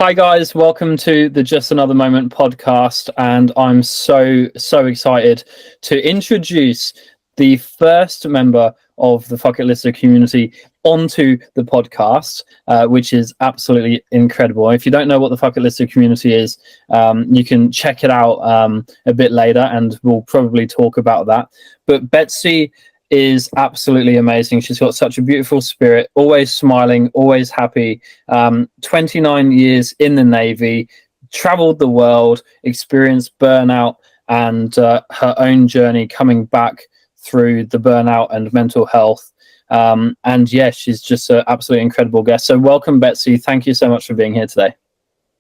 Hi guys, welcome to the Just Another Moment podcast, and I'm so excited to introduce the first member of the Fuck It Lister community onto the podcast, which is absolutely incredible. If you don't know what the Fuck It Lister community is, you can check it out a bit later, and we'll probably talk about that. But Betsy is absolutely amazing. She's got such a beautiful spirit, always smiling, always happy. 29 years in the Navy, traveled the world, experienced burnout and her own journey coming back through the burnout and mental health. And yeah, she's just an absolutely incredible guest. So welcome, Betsy. Thank you so much for being here today.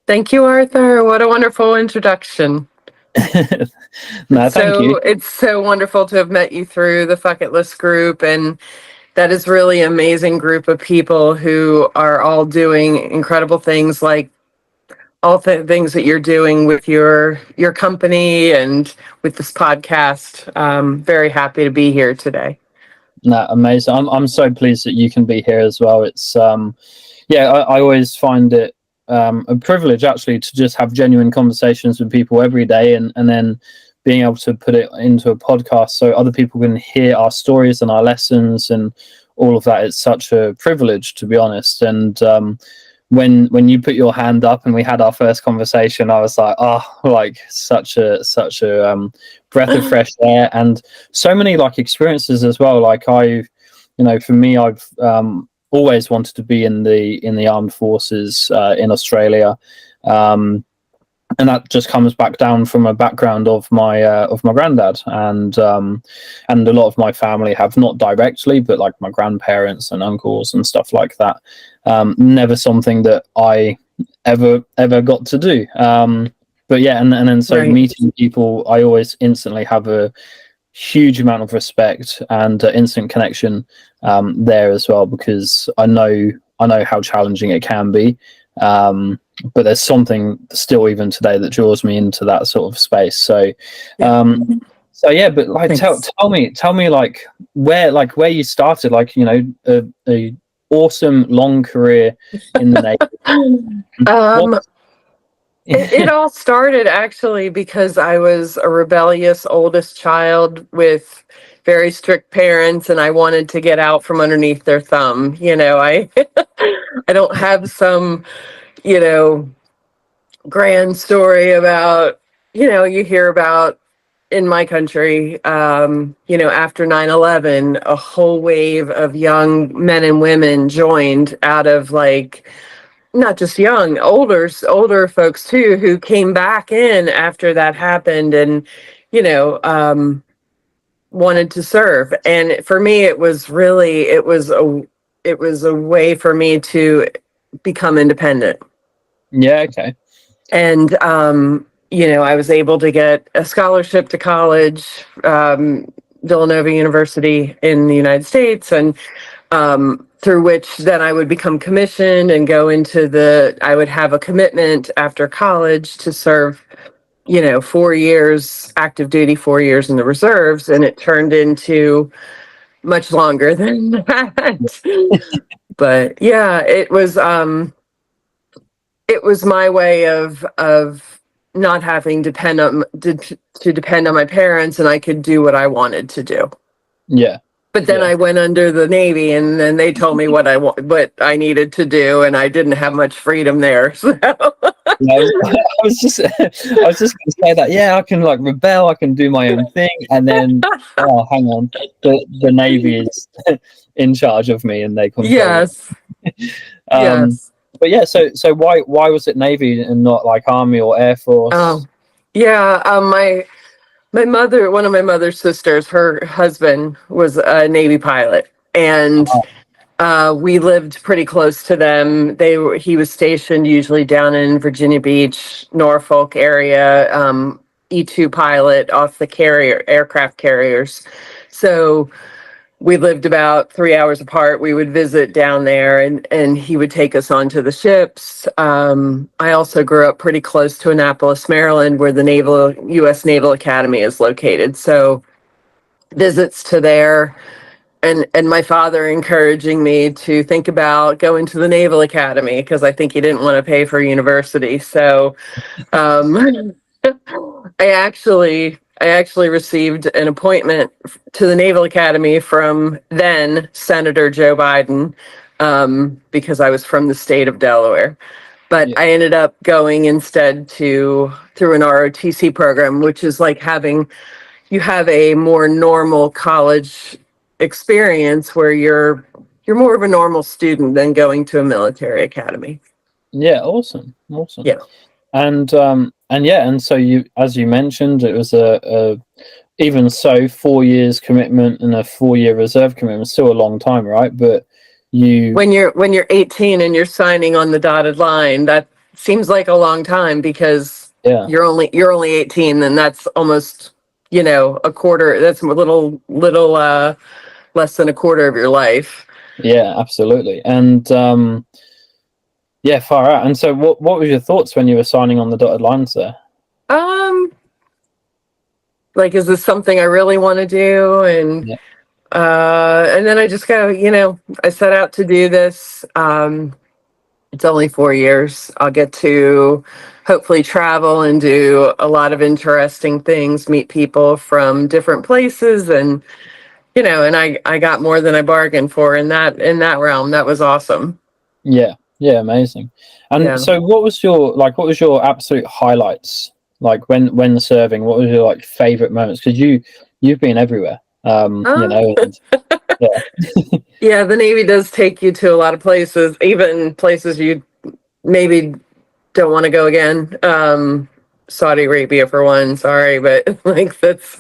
Thank you, Arthur. What a wonderful introduction. No, thank you. It's so wonderful to have met you through the Fuck It List group, and that is really an amazing group of people who are all doing incredible things, like all the things that you're doing with your company and with this podcast. Very happy to be here today. No, amazing. I'm so pleased that you can be here as well. It's I always find it a privilege actually to just have genuine conversations with people every day, and then being able to put it into a podcast so other people can hear our stories and our lessons and all of that. It's such a privilege, to be honest. And when you put your hand up and we had our first conversation, I was like, such a breath of fresh air, and so many like experiences as well. Like I've always wanted to be in the armed forces in Australia, and that just comes back down from a background of my granddad, and a lot of my family have, not directly, but like my grandparents and uncles and stuff like that. Never something that I ever got to do. But yeah, and then so right. Meeting people, I always instantly have a huge amount of respect and instant connection there as well, because I know how challenging it can be. But there's something still even today that draws me into that sort of space. So but like tell me like where you started, like, you know, a awesome long career in the Navy. It all started actually because I was a rebellious oldest child with very strict parents, and I wanted to get out from underneath their thumb. You know, I don't have some, you know, grand story about, you know, you hear about in my country, after 9/11, a whole wave of young men and women joined out of, like, not just young, older folks too, who came back in after that happened and, you know, wanted to serve. And for me, it was a way for me to become independent. Yeah. Okay. And, I was able to get a scholarship to college, Villanova University in the United States, and through which then I would become commissioned and go into I would have a commitment after college to serve, 4 years active duty, 4 years in the reserves, and it turned into much longer than that. But yeah, it was my way of not having to depend on my parents, and I could do what I wanted to do. Yeah. But then I went under the Navy, and then they told me what I needed to do, and I didn't have much freedom there. So. I was just going to say that. Yeah, I can like rebel, I can do my own thing, and then hang on, the Navy is in charge of me, and they control. Yes. Yes. But yeah, so why was it Navy and not like Army or Air Force? Oh, yeah. My mother, one of my mother's sisters, her husband was a Navy pilot, and we lived pretty close to them. He was stationed usually down in Virginia Beach, Norfolk area, E-2 pilot off the aircraft carriers. So we lived about 3 hours apart. We would visit down there, and he would take us onto the ships. I also grew up pretty close to Annapolis, Maryland, where the U.S. Naval Academy is located. So visits to there and my father encouraging me to think about going to the Naval Academy because I think he didn't want to pay for university. So um, I actually received an appointment to the Naval Academy from then Senator Joe Biden, because I was from the state of Delaware. But Yeah. I ended up going instead through an ROTC program, which is like you have a more normal college experience where you're more of a normal student than going to a military academy. Yeah. Awesome. Awesome. Yeah. And yeah, and so you, as you mentioned, it was a even so 4 years commitment and a 4 year reserve commitment, still a long time, right? But you, When you're 18 and you're signing on the dotted line, that seems like a long time because yeah, you're only 18, and that's almost, a quarter. That's a little less than a quarter of your life. yeah, absolutely. And yeah, far out. And so what was your thoughts when you were signing on the dotted lines there? Um, like, is this something I really want to do? Yeah. And then I just go, I set out to do this. It's only 4 years. I'll get to hopefully travel and do a lot of interesting things, meet people from different places, and and I got more than I bargained for in that realm. That was awesome. Yeah, yeah, amazing. And Yeah. so what was your absolute highlights like when serving? What was your like favorite moments? Because you've been everywhere. And yeah. Yeah, the Navy does take you to a lot of places, even places you maybe don't want to go again. Saudi Arabia for one, sorry, but like that's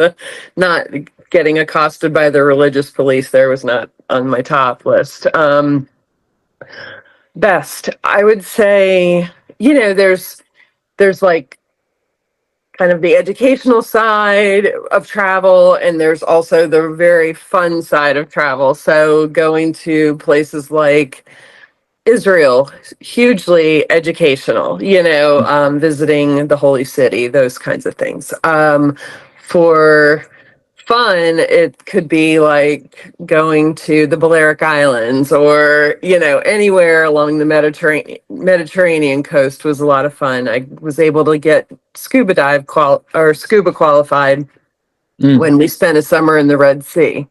not getting accosted by the religious police there was not on my top list. Best, I would say, there's like kind of the educational side of travel, and there's also the very fun side of travel. So going to places like Israel, hugely educational, visiting the holy city, those kinds of things. For fun, it could be like going to the Balearic Islands or, anywhere along the Mediterranean coast was a lot of fun. I was able to get scuba qualified Mm, when we spent a summer in the Red Sea.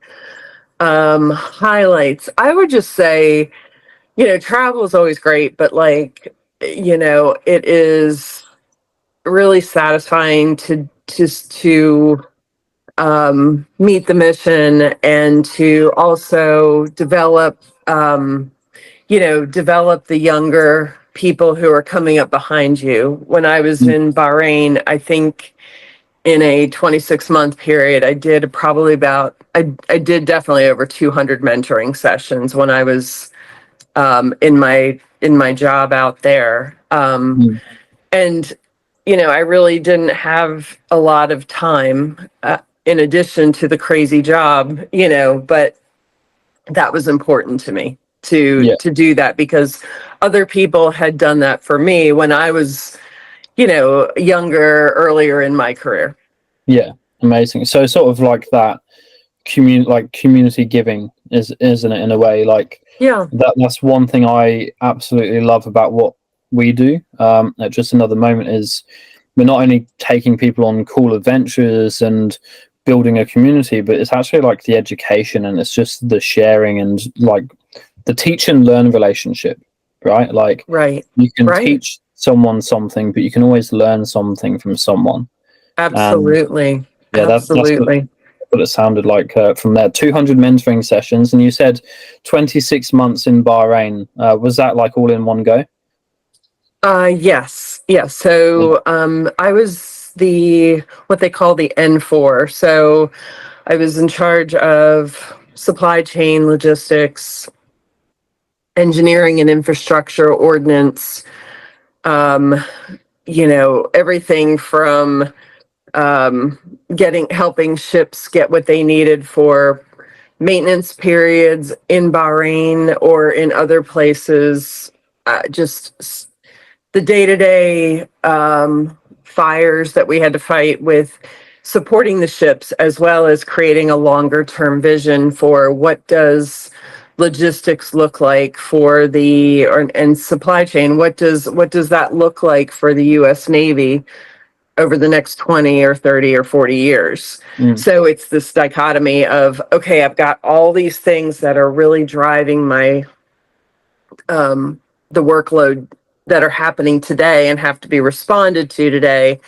Highlights, I would just say, travel is always great, but like, it is really satisfying to just to meet the mission and to also develop the younger people who are coming up behind you. When I was mm, in Bahrain, I think in a 26-month period, I did definitely over 200 mentoring sessions when I was in my job out there. mm. And I really didn't have a lot of time in addition to the crazy job, but that was important to me Yeah, to do that because other people had done that for me when I was, younger, earlier in my career. yeah, amazing. So sort of like that community giving isn't it, in a way, like Yeah. that's one thing I absolutely love about what we do. At Just Another Moment is we're not only taking people on cool adventures and building a community, but it's actually like the education, and it's just the sharing and like the teach and learn relationship, right? Like Right. you can Right. teach someone something, but you can always learn something from someone. And Absolutely. yeah, that's what it sounded like from there. 200 mentoring sessions, and you said 26 months in Bahrain. Was that like all in one go? Yes. Yes. Yeah. So I was what they call the N4. So I was in charge of supply chain logistics, engineering and infrastructure, ordnance, um, everything from helping ships get what they needed for maintenance periods in Bahrain or in other places, just the day-to-day fires that we had to fight with supporting the ships, as well as creating a longer term vision for what does logistics look like for the and supply chain. What does that look like for the US Navy over the next 20 or 30 or 40 years? So it's this dichotomy of, okay, I've got all these things that are really driving my the workload that are happening today and have to be responded to today,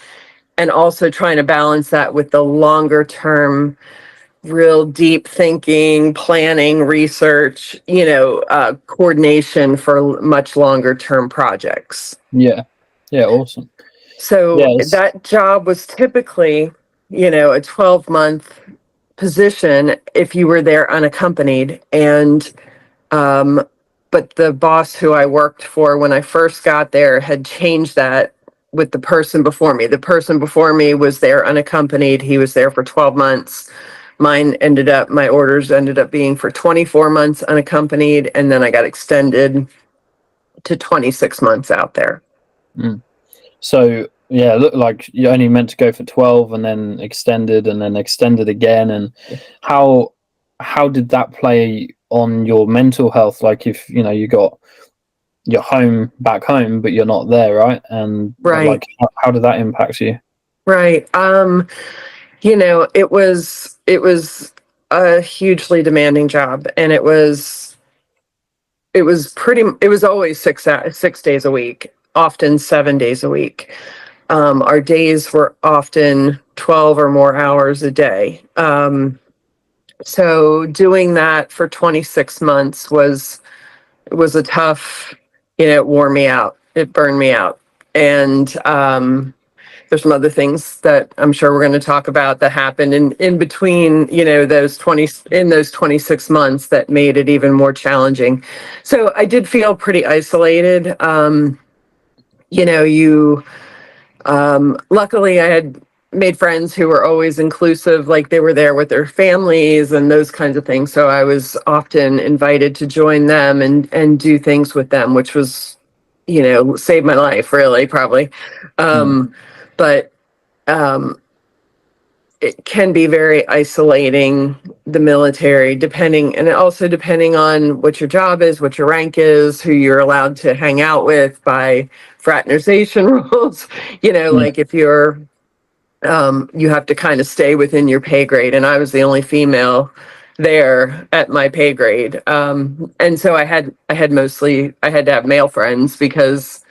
and also trying to balance that with the longer term, real deep thinking, planning, research, coordination for much longer term projects. Yeah. Awesome. So Yes. that job was typically, a 12-month position if you were there unaccompanied. And but the boss who I worked for when I first got there had changed that with the person before me. The person before me was there unaccompanied. He was there for 12 months. My orders ended up being for 24 months unaccompanied, and then I got extended to 26 months out there. So yeah, it looked like you only meant to go for 12 and then extended again. And how did that play on your mental health? Like, if you got your home back home, but you're not there, right? And Right. like, how did that impact you? Right. It was a hugely demanding job, and it was always 6 days a week, often 7 days a week. Our days were often 12 or more hours a day. So doing that for 26 months was a tough, it wore me out. It burned me out. And there's some other things that I'm sure we're going to talk about that happened in between, those 26 months that made it even more challenging. So I did feel pretty isolated. Luckily I had made friends who were always inclusive, like they were there with their families and those kinds of things. So I was often invited to join them and do things with them, which was, saved my life, really, probably. But it can be very isolating, the military, depending on what your job is, what your rank is, who you're allowed to hang out with by fraternization rules. Like if you're you have to kind of stay within your pay grade, and I was the only female there at my pay grade, and so I had to have male friends because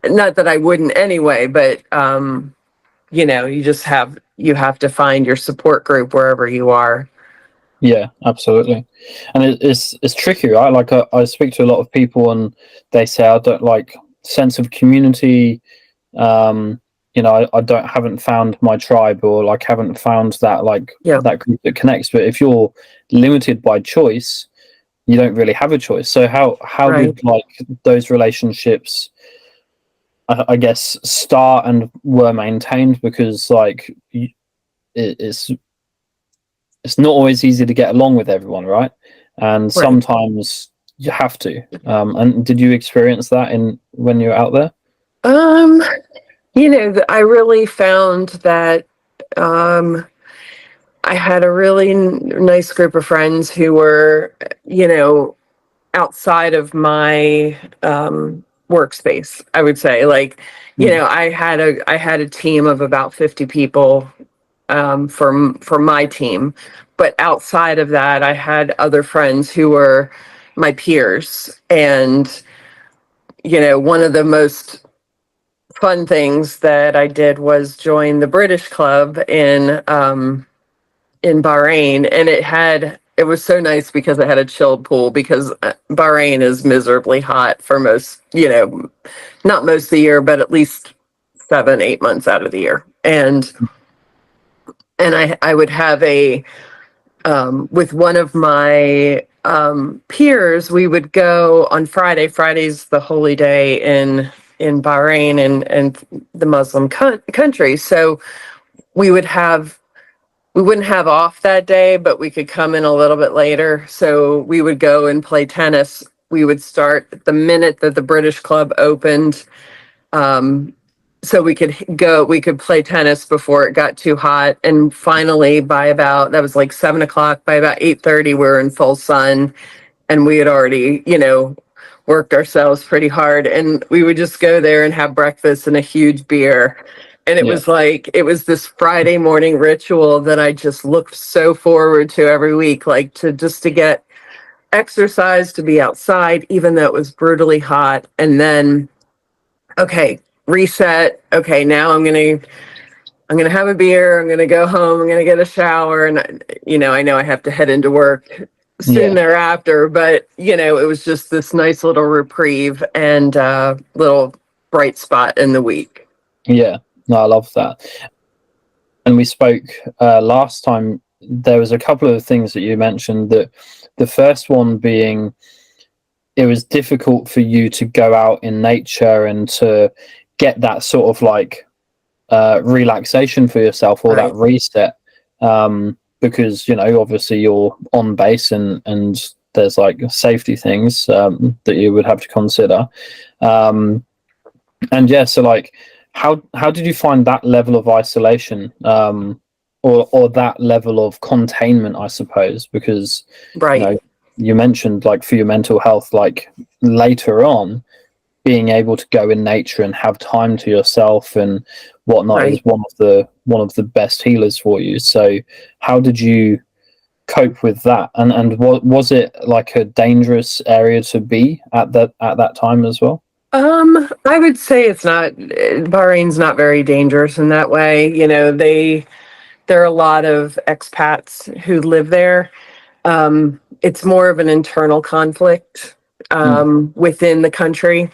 not that I wouldn't anyway, but you have to find your support group wherever you are. Yeah, absolutely. And it's tricky, right? Like, I speak to a lot of people and they say, I don't like sense of community. I haven't found my tribe, or like haven't found that that group that connects. But if you're limited by choice, you don't really have a choice. So how Right. did like those relationships, I guess, start and were maintained? Because like it's not always easy to get along with everyone, right? And sometimes you have to. And did you experience that when you were out there? I really found that I had a really nice group of friends who were, outside of my workspace, I would say. Like, I had a team of about 50 people for my team, but outside of that, I had other friends who were my peers. And one of the most fun things that I did was join the British Club in Bahrain, and it was so nice because it had a chilled pool, because Bahrain is miserably hot for most, not most of the year, but at least 7-8 months out of the year. And I would have with one of my peers, we would go on Friday. Friday's the holy day in Bahrain and the Muslim country. So we wouldn't have off that day, but we could come in a little bit later. So we would go and play tennis. We would start the minute that the British Club opened. so we could play tennis before it got too hot. And finally, that was like 7 o'clock, by about 8:30, we were in full sun, and we had already, worked ourselves pretty hard. And we would just go there and have breakfast and a huge beer. And Yeah. it was this Friday morning ritual that I just looked so forward to every week, like to get exercise, to be outside, even though it was brutally hot. And then, okay, reset. Okay, now I'm gonna have a beer. I'm gonna go home. I'm gonna get a shower, and I know I have to head into work soon Yeah. thereafter. But it was just this nice little reprieve and little bright spot in the week. Yeah. No, I love that. And we spoke last time. There was a couple of things that you mentioned. That the first one being, it was difficult for you to go out in nature and to get that sort of like relaxation for yourself, or Right. that reset, because obviously you're on base, and there's like safety things that you would have to consider, and yeah, so like how did you find that level of isolation, or that level of containment, I suppose, because Right. you mentioned, like, for your mental health, like later on, being able to go in nature and have time to yourself and whatnot is Right. one of the best healers for you. So how did you cope with that? And was it like a dangerous area to be at that time as well? I would say it's not. Bahrain's not very dangerous in that way. There are a lot of expats who live there. It's more of an internal conflict Mm, within the country,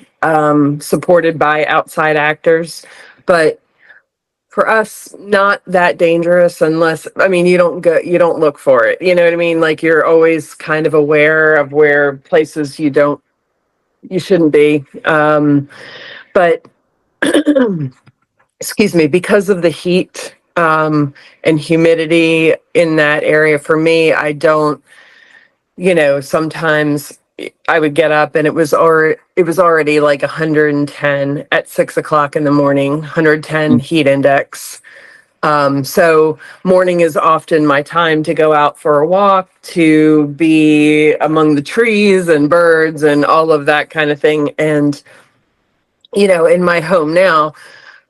supported by outside actors. But for us, not that dangerous, unless, I mean, you don't look for it. You know what I mean? Like, you're always kind of aware of where places you shouldn't be. But excuse me, because of the heat and humidity in that area, for me, I don't, sometimes I would get up and it was already like 110 at 6 o'clock in the morning, 110 mm, heat index. So morning is often my time to go out for a walk, to be among the trees and birds and all of that kind of thing. And, in my home now,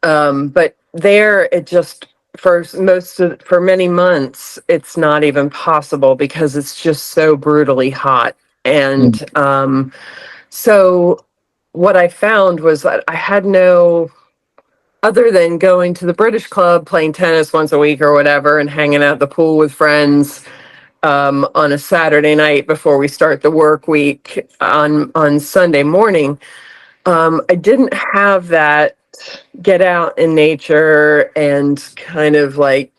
but there it just, for many months, it's not even possible because it's just so brutally hot. mm, And so what I found was that I had no, other than going to the British club, playing tennis once a week or whatever, and hanging out at the pool with friends on a Saturday night before we start the work week on Sunday morning. I didn't have that get out in nature and kind of like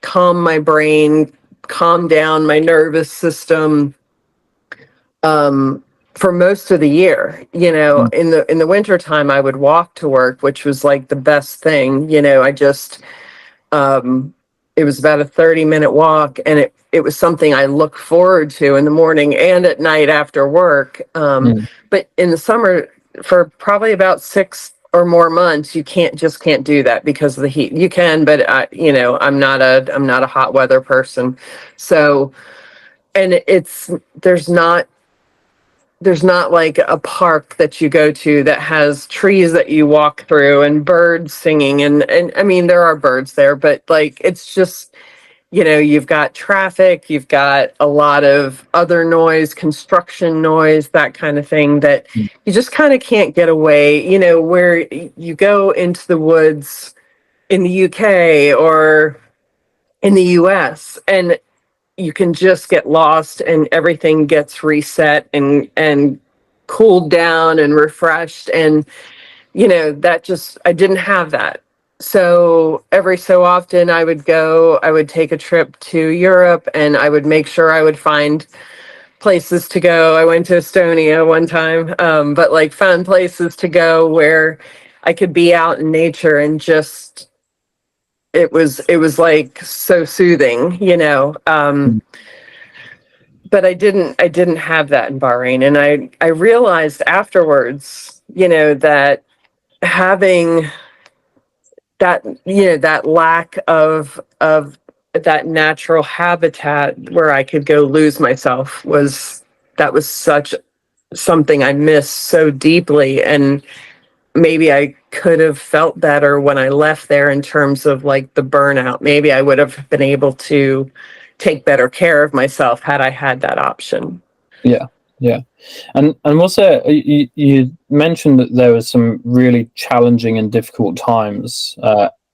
calm my brain, calm down my nervous system for most of the year. mm, In the winter time, I would walk to work, which was like the best thing. I just it was about a 30-minute walk, and it was something I look forward to in the morning and at night after work. mm. But in the summer, for probably about 6 or more months, you can't do that because of the heat. You can, but I'm not a hot weather person. So, and there's not like a park that you go to that has trees that you walk through and birds singing, and I mean, there are birds there, but like, it's just, you've got traffic, you've got a lot of other noise, construction noise, that kind of thing, that you just kind of can't get away. Where you go into the woods in the UK or in the US, and you can just get lost, and everything gets reset and cooled down and refreshed. And that just, I didn't have that. So every so often I would take a trip to Europe, and I would make sure I would find places to go. I went to Estonia one time, but like, found places to go where I could be out in nature, and just, it was like so soothing. Mm. But I didn't have that in Bahrain. And I realized afterwards, that having that, that lack of that natural habitat where I could go lose myself was such something I miss so deeply. And maybe I could have felt better when I left there in terms of like the burnout. Maybe I would have been able to take better care of myself had I had that option. Yeah, yeah. And was there, you mentioned that there was some really challenging and difficult times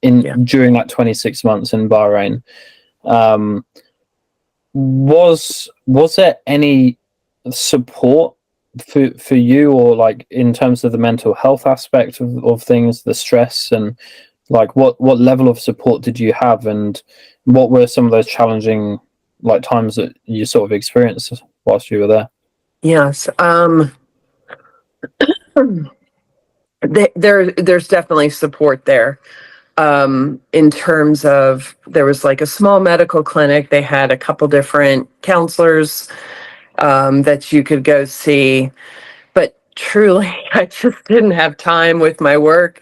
during that 26 months in Bahrain. Was there any support for you, or like in terms of the mental health aspect of things, the stress, and like what level of support did you have, and what were some of those challenging like times that you sort of experienced whilst you were there? Yes. There's definitely support there. In terms of, there was like a small medical clinic. They had a couple different counselors that you could go see. But truly, I just didn't have time with my work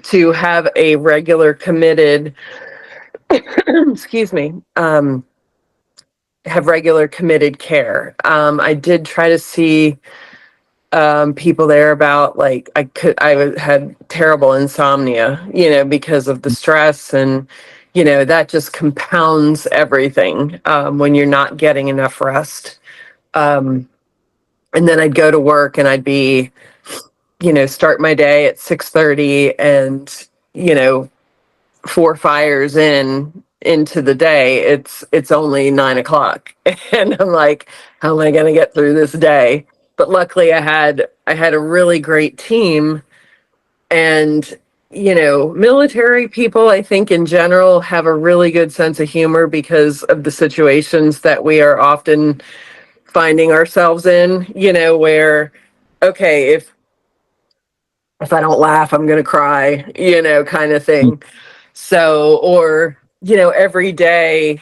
to have a regular committed, excuse me, have regular committed care. I did try to see people there about, like, I had terrible insomnia, because of the stress, and that just compounds everything when you're not getting enough rest. And then I'd go to work and I'd be, start my day at 6:30, and 4 fires into the day, it's only 9 o'clock, and I'm like, how am I going to get through this day? But luckily, I had a really great team, and military people, I think in general, have a really good sense of humor because of the situations that we are often finding ourselves in. Where, okay, if I don't laugh, I'm going to cry, kind of thing. So, or, every day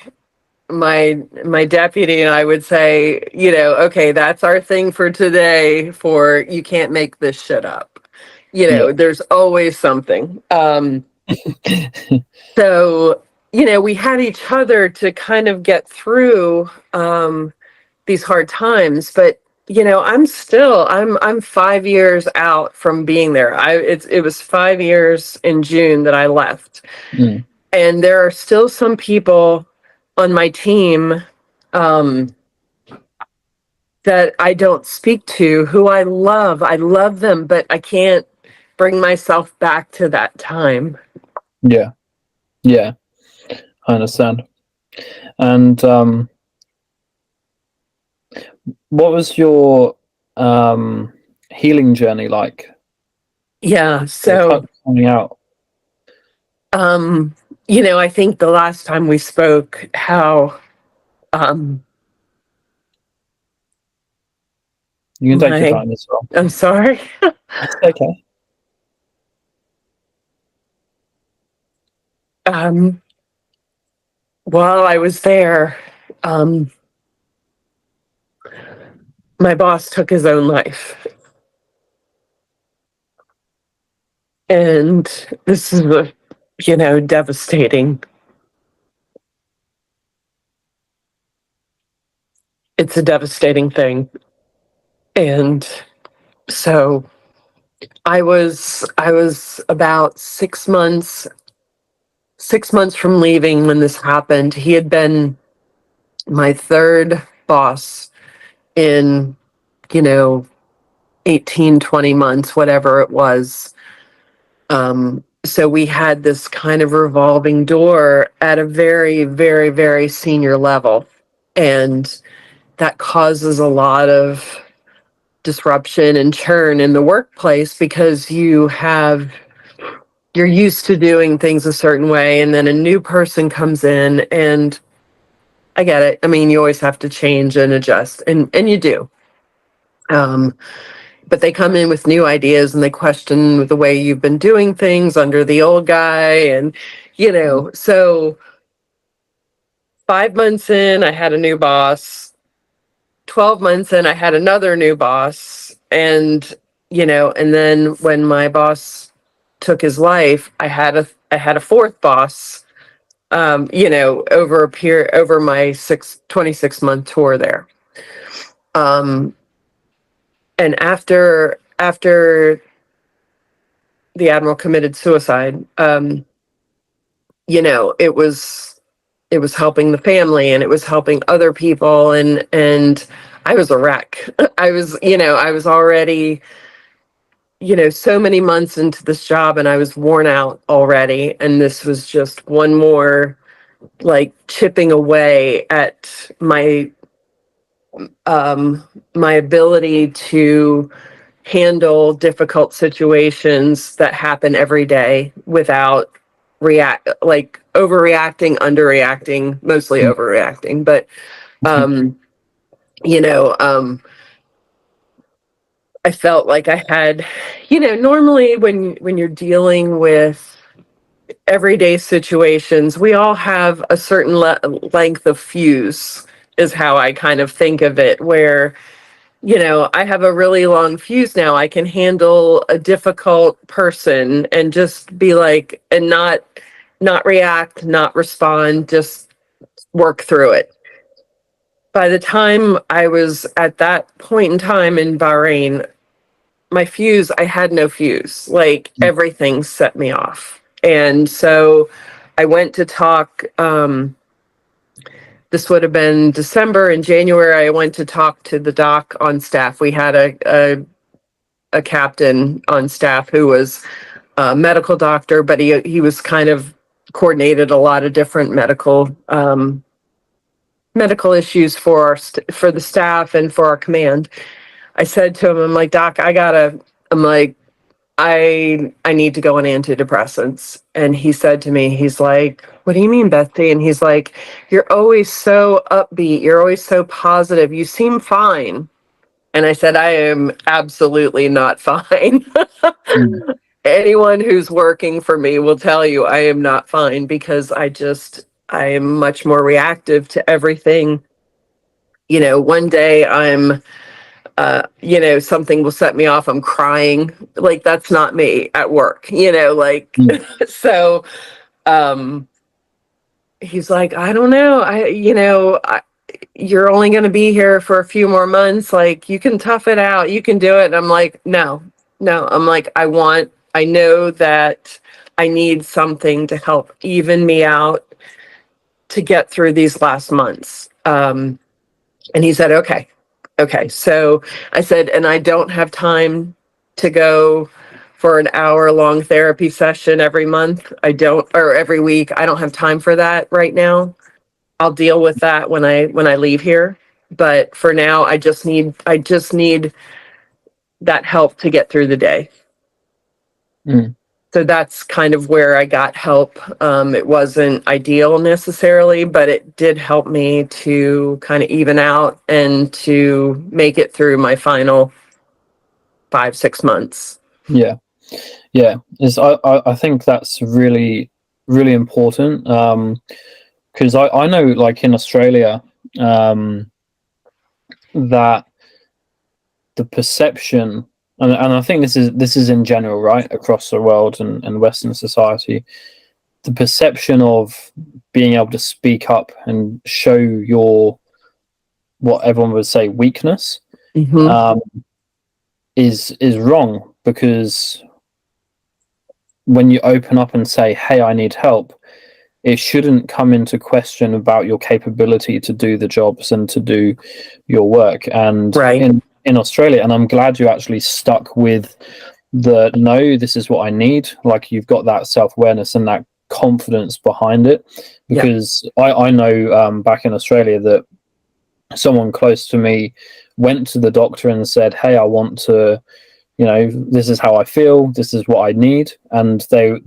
my deputy and I would say, okay, that's our thing for today, for you can't make this shit up. There's always something. So, we had each other to kind of get through these hard times, but I'm 5 years out from being there. It was 5 years in June that I left. And there are still some people on my team that I don't speak to, who I love. I love them, but I can't bring myself back to that time. Yeah, I understand. And what was your healing journey like? Yeah, so coming out. I think the last time we spoke, how you can take your time as well. I'm sorry. It's okay. While I was there, my boss took his own life. And this is devastating. It's a devastating thing. And so I was about 6 months from leaving when this happened. He had been my third boss in 18, 20 months, whatever it was. So we had this kind of revolving door at a very, very, very senior level. And that causes a lot of disruption and churn in the workplace, because you're used to doing things a certain way, and then a new person comes in, and I get it. I mean, you always have to change and adjust, and you do. But they come in with new ideas, and they question the way you've been doing things under the old guy. And, so 5 months in, I had a new boss. 12 months in, I had another new boss. And, and then when my boss took his life, I had a fourth boss, over my 26-month tour there. And after the admiral committed suicide, it was helping the family, and it was helping other people, and I was a wreck. I was already, so many months into this job, and I was worn out already, and this was just one more, like, chipping away at my my ability to handle difficult situations that happen every day without overreacting, underreacting, mostly overreacting. But I felt like I had, normally when you're dealing with everyday situations, we all have a certain length of fuse, is how I kind of think of it, where I have a really long fuse now. I can handle a difficult person and just be like, and not react, not respond, just work through it. By the time I was at that point in time in Bahrain, I had no fuse. Like, everything set me off. And so I went to talk, this would have been December. In January, I went to talk to the doc on staff. We had a captain on staff who was a medical doctor, but he was kind of coordinated a lot of different medical issues for the staff and for our command. I said to him, I'm like, Doc, I need to go on antidepressants. And he said to me, he's like, what do you mean, Betsy? And he's like, you're always so upbeat. You're always so positive. You seem fine. And I said, I am absolutely not fine. Anyone who's working for me will tell you I am not fine, because I am much more reactive to everything. One day I'm something will set me off. I'm crying. Like, that's not me at work, so, he's like, I don't know. You're only going to be here for a few more months. Like, you can tough it out. You can do it. And I'm like, no. I'm like, I know that I need something to help even me out to get through these last months. And he said, okay. So I said, and I don't have time to go for an hour-long therapy session every month. Or every week. I don't have time for that right now. I'll deal with that when I leave here. But for now, I just need that help to get through the day. So that's kind of where I got help. It wasn't ideal necessarily, but it did help me to kind of even out and to make it through my final 5-6 months. Yeah. I think that's really, really important. Because I know, like, in Australia, that the perception, and I think this is in general, right, across the world and Western society, the perception of being able to speak up and show your, what everyone would say, weakness, is wrong, because when you open up and say, hey, I need help, it shouldn't come into question about your capability to do the jobs and to do your work. And in Australia, and I'm glad you actually stuck with the, no, this is what I need. Like, you've got that self-awareness and that confidence behind it, because I know back in Australia that someone close to me went to the doctor and said, hey, I want to, this is how I feel, this is what I need. And they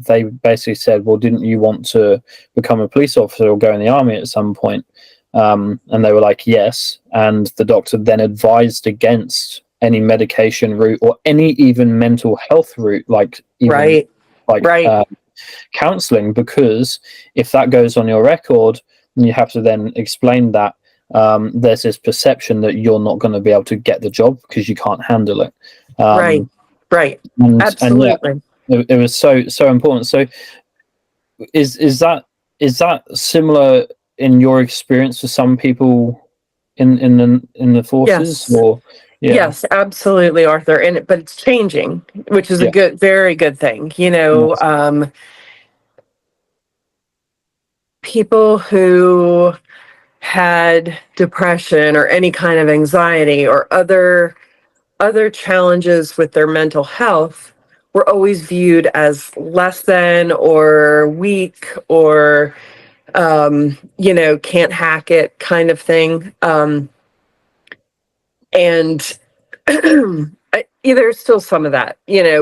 basically said, well, didn't you want to become a police officer or go in the army at some point? And they were like, yes. And the doctor then advised against any medication route or any even mental health route, like even counseling, because if that goes on your record, you have to then explain that there's this perception that you're not going to be able to get the job because you can't handle it. Right. And, Absolutely. it was so important. So is that similar in your experience to some people in the forces, Yes. or Yes, absolutely, Arthur. But it's changing, which is a very good thing. Nice. People who had depression or any kind of anxiety or other challenges with their mental health were always viewed as less than or weak or can't hack it kind of thing. And there's still some of that,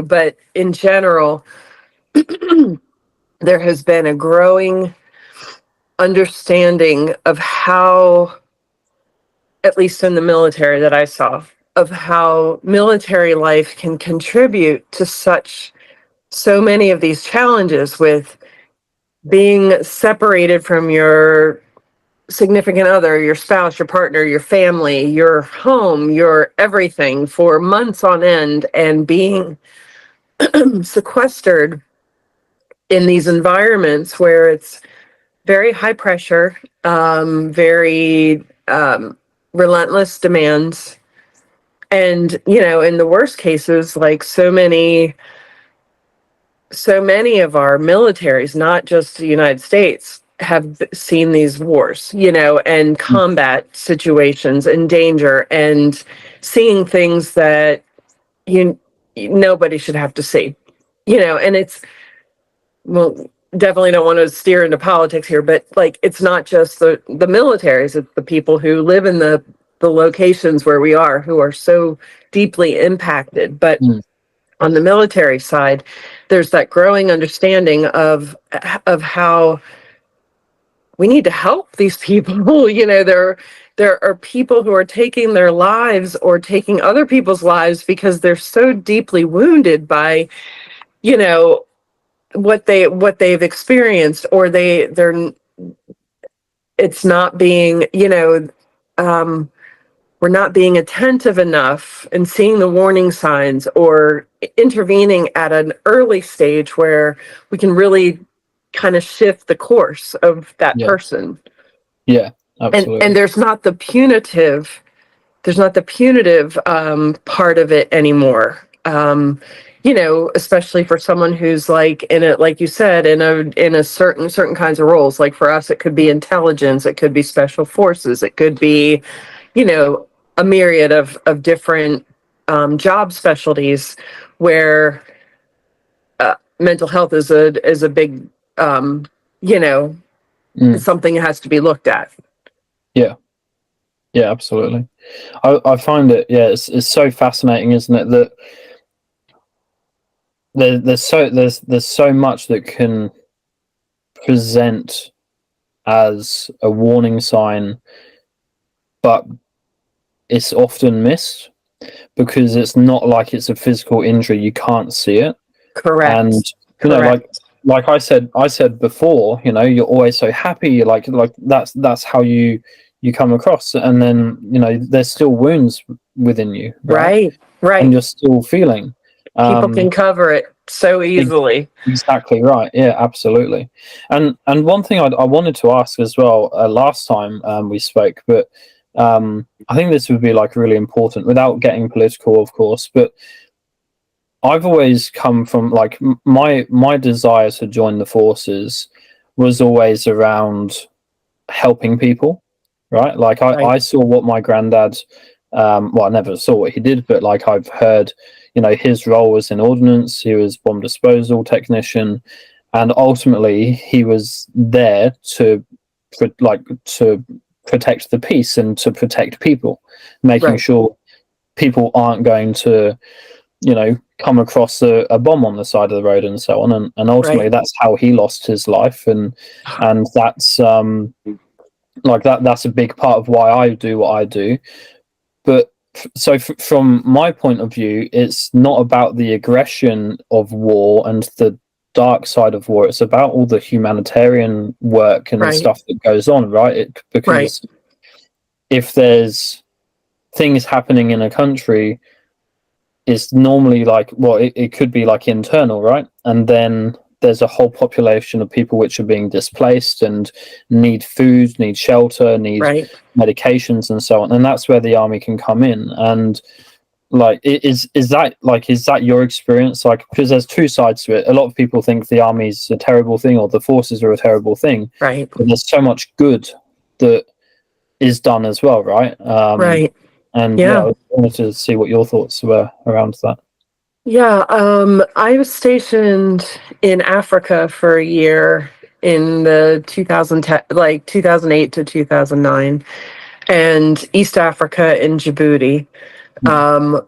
but in general, there has been a growing understanding of how, at least in the military that I saw, of how military life can contribute to so many of these challenges with being separated from your significant other, your spouse, your partner, your family, your home, your everything for months on end, and being sequestered in these environments where it's very high pressure, very relentless demands. And, in the worst cases, like so many of our militaries, not just the United States, have seen these wars, and combat situations and danger and seeing things that nobody should have to see, and it's, well, definitely don't want to steer into politics here, but like, it's not just the militaries, it's the people who live in the locations where we are, who are so deeply impacted. But on the military side, there's that growing understanding of how we need to help these people. There are people who are taking their lives or taking other people's lives because they're so deeply wounded by, what they've experienced, or they're it's not being, we're not being attentive enough and seeing the warning signs or intervening at an early stage where we can really kind of shift the course of that person. Yeah, absolutely. And there's not the punitive part of it anymore. Especially for someone who's like in a, like you said, in a certain kinds of roles. Like for us, it could be intelligence, it could be special forces, it could be, a myriad of different job specialties where mental health is a big, something that has to be looked at. Yeah, absolutely. I find it, it's so fascinating, isn't it, that there's so much that can present as a warning sign, but it's often missed because it's not like it's a physical injury. You can't see it. Correct. And like I said before, you're always so happy. You're like that's how you come across, and then there's still wounds within you, right? And you're still feeling. People can cover it so easily. Exactly right. Yeah, absolutely. And one thing I wanted to ask as well, last time we spoke, but I think this would be like really important, without getting political, of course. But I've always come from, like, my desire to join the forces was always around helping people, right? Like I saw what my granddad, well, I never saw what he did, but like I've heard, his role was in ordnance. He was bomb disposal technician, and ultimately he was there to protect the peace and to protect people, making sure people aren't going to, come across a bomb on the side of the road and so on. And ultimately that's how he lost his life. And that's that's a big part of why I do what I do. But so from my point of view, it's not about the aggression of war and the dark side of war. It's about all the humanitarian work and the stuff that goes on, right? Because if there's things happening in a country, is normally like, well, it could be like internal, right? And then there's a whole population of people which are being displaced and need food, need shelter, need medications and so on. And that's where the army can come in. And like, is that your experience? Like, because there's two sides to it. A lot of people think the army's a terrible thing or the forces are a terrible thing. Right. But there's so much good that is done as well, right? Right. And I wanted to see what your thoughts were around that. Yeah, I was stationed in Africa for a year in the 2010, like 2008 to 2009, and East Africa in Djibouti.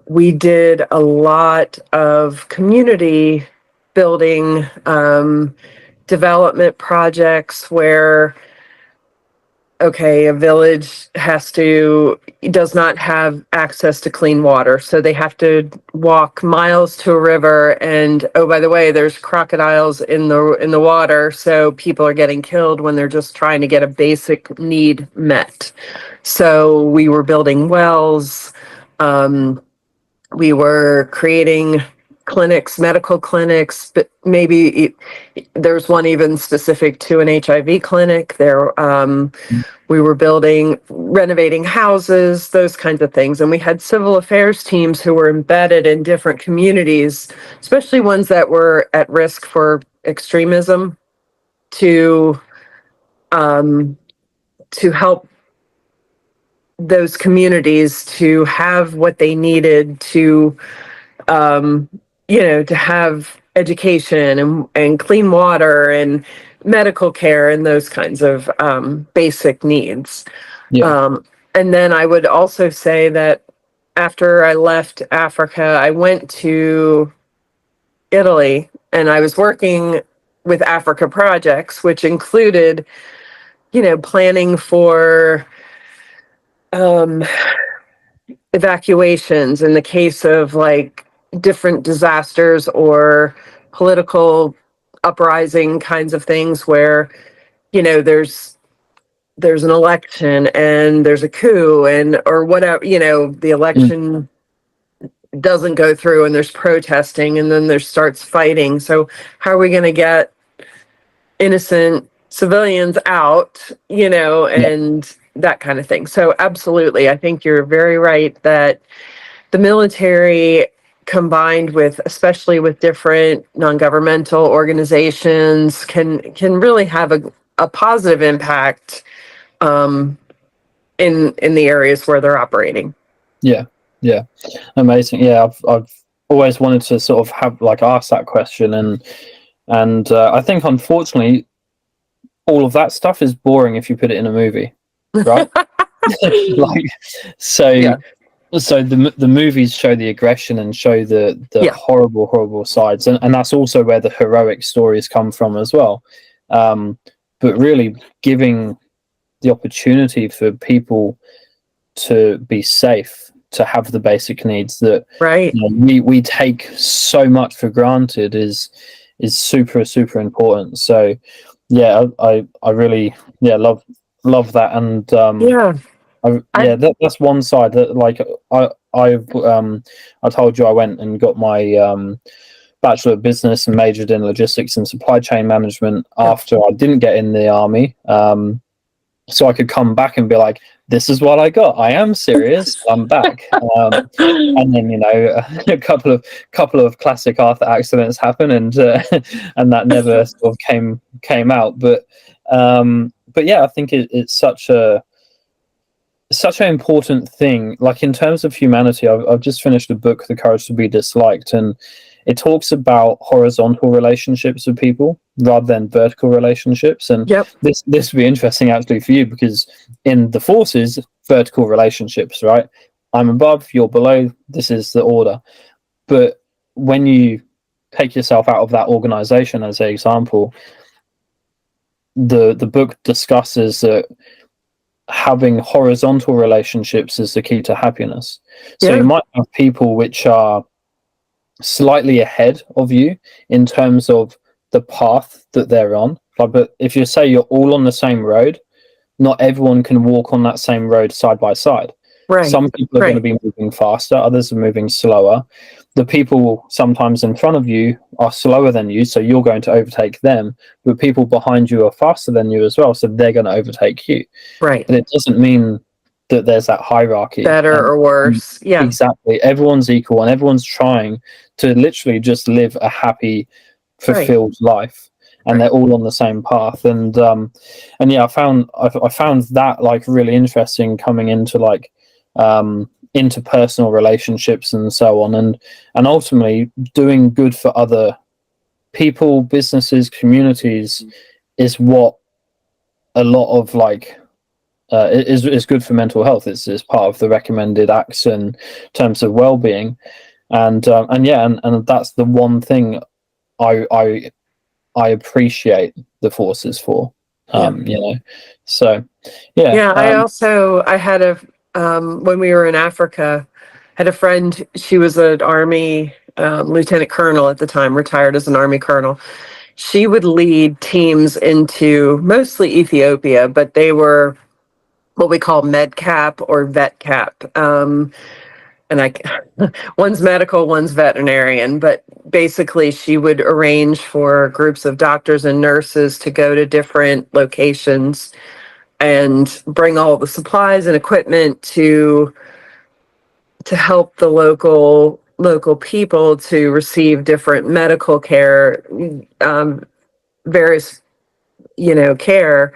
We did a lot of community building, development projects where, okay, a village does not have access to clean water, so they have to walk miles to a river, and oh, by the way, there's crocodiles in the water, so people are getting killed when they're just trying to get a basic need met. So we were building wells, we were creating clinics, medical clinics, but maybe there's one even specific to an HIV clinic. We were renovating houses, those kinds of things. And we had civil affairs teams who were embedded in different communities, especially ones that were at risk for extremism, to help those communities to have what they needed to, to have education and clean water and medical care and those kinds of basic needs. And then I would also say that after I left Africa, I went to Italy and I was working with Africa projects, which included, planning for evacuations in the case of like different disasters or political uprising kinds of things where, there's an election and there's a coup or whatever, the election doesn't go through and there's protesting and then there starts fighting. So how are we going to get innocent civilians out, and that kind of thing. So absolutely, I think you're very right that the military combined with, especially with different non-governmental organizations, can really have a positive impact in the areas where they're operating. Yeah, amazing. Yeah, I've always wanted to sort of have ask that question, and I think unfortunately all of that stuff is boring if you put it in a movie, right? So the movies show the aggression and show the horrible sides, and that's also where the heroic stories come from as well. But really giving the opportunity for people to be safe, to have the basic needs that we take so much for granted is super important. So I really love that, and that's one side that I told you I went and got my Bachelor of Business and majored in logistics and supply chain management after I didn't get in the army, so I could come back and be like, this is what I got. I am serious. I'm back. And then a couple of classic Arthur accidents happen, and that never sort of came out. But yeah, I think it's such an important thing. Like in terms of humanity, I've just finished a book, The Courage to Be Disliked, and it talks about horizontal relationships with people rather than vertical relationships. And this would be interesting actually for you, because in the forces, vertical relationships, right? I'm above, you're below, this is the order. But when you take yourself out of that organization, as an example, the book discusses that having horizontal relationships is the key to happiness. So you might have people which are slightly ahead of you in terms of the path that they're on. But if you're all on the same road, not everyone can walk on that same road side by side. Right. Some people are going to be moving faster, others are moving slower. The people sometimes in front of you are slower than you, so you're going to overtake them, but people behind you are faster than you as well, so they're going to overtake you. Right. But it doesn't mean that there's that hierarchy. Better or worse. Yeah. Exactly. Everyone's equal and everyone's trying to literally just live a happy, fulfilled life. And they're all on the same path. And yeah, I found that like really interesting coming into like interpersonal relationships and so on, and ultimately doing good for other people, businesses, communities is what a lot of like is good for mental health. It's part of the recommended acts in terms of well-being, and yeah, and that's the one thing I appreciate the forces for. You know, so yeah. I had a when we were in Africa, had a friend. She was an Army lieutenant colonel at the time, retired as an Army colonel. She would lead teams into mostly Ethiopia, but they were what we call medcap or vet cap. And one's medical, one's veterinarian, but basically she would arrange for groups of doctors and nurses to go to different locations and bring all the supplies and equipment to help the local people to receive different medical care, various care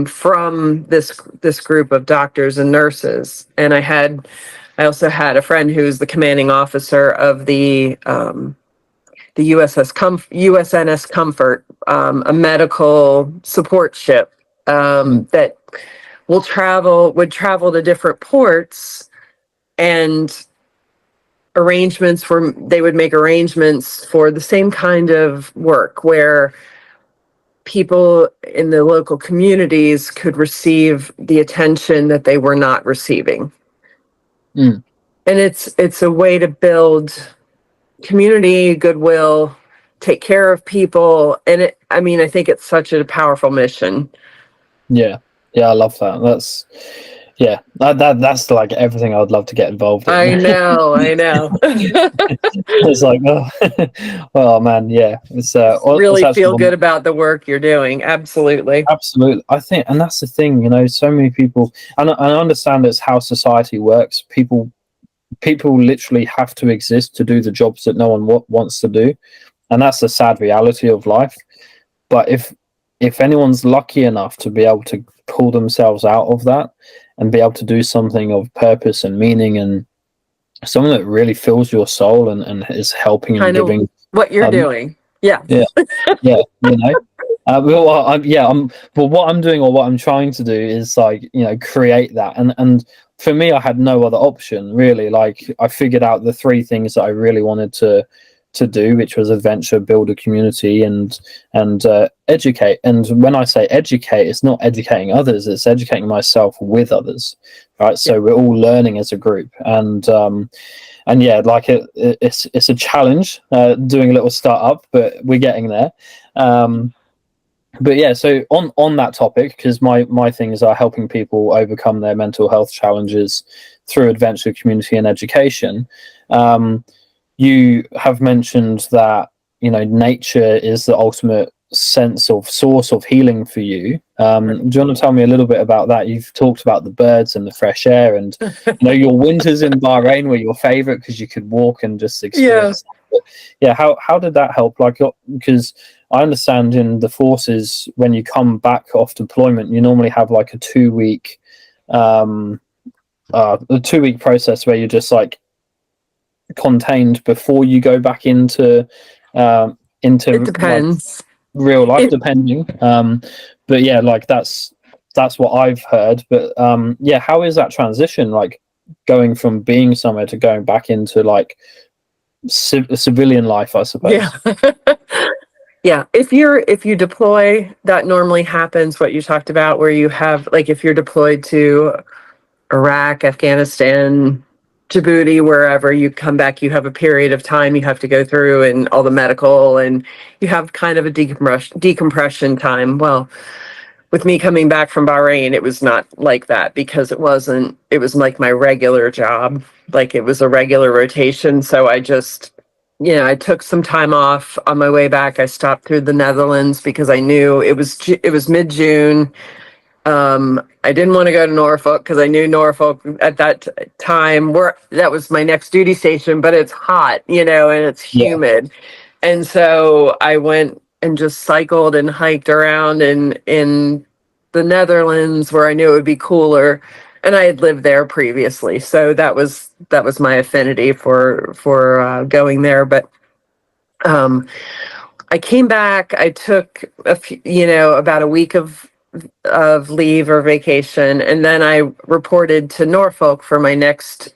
from this group of doctors and nurses. And I also had a friend who's the commanding officer of the USNS Comfort, a medical support ship that would travel to different ports, and they would make arrangements for the same kind of work where people in the local communities could receive the attention that they were not receiving. And it's a way to build community, goodwill, take care of people. And I think it's such a powerful mission. Yeah, I love that. That's like everything I would love to get involved in. I know. It's like, oh man, yeah. It's really feel good about the work you're doing. Absolutely. I think, and that's the thing, so many people, and I understand it's how society works. People literally have to exist to do the jobs that no one wants to do, and that's the sad reality of life. But if anyone's lucky enough to be able to pull themselves out of that and be able to do something of purpose and meaning and something that really fills your soul and is helping and giving what you're doing. Yeah. But what I'm doing or what I'm trying to do is like, create that. And for me, I had no other option really. Like I figured out the three things that I really wanted to do, which was adventure, build a community, and educate. And when I say educate, it's not educating others, it's educating myself with others, right? So we're all learning as a group, and yeah, like it's a challenge doing a little startup, but we're getting there. But yeah, so on that topic, because my things are helping people overcome their mental health challenges through adventure, community, and education. You have mentioned that nature is the ultimate source of healing for you. Do you want to tell me a little bit about that? You've talked about the birds and the fresh air, and your winters in Bahrain were your favorite because you could walk and just experience. Yeah, how did that help? Like, because I understand in the forces, when you come back off deployment, you normally have like a 2-week process where you're just like contained before you go back into it depends, like, real life, depending. But yeah, like that's what I've heard. But yeah, how is that transition, like going from being somewhere to going back into like civilian life, I suppose? Yeah. If you deploy, that normally happens what you talked about, where you have, like, if you're deployed to Iraq, Afghanistan, Djibouti, wherever, you come back, you have a period of time you have to go through and all the medical, and you have kind of a decompression time. Well, with me coming back from Bahrain, it was not like that because it was like my regular job. Like it was a regular rotation. So I just, I took some time off on my way back. I stopped through the Netherlands because I knew it was mid-June. I didn't want to go to Norfolk because I knew Norfolk at that time that was my next duty station, but it's hot, and it's humid. And so I went and just cycled and hiked around in the Netherlands where I knew it would be cooler. And I had lived there previously. So that was my affinity for going there. But I came back, I took about a week of leave or vacation, and then I reported to Norfolk for my next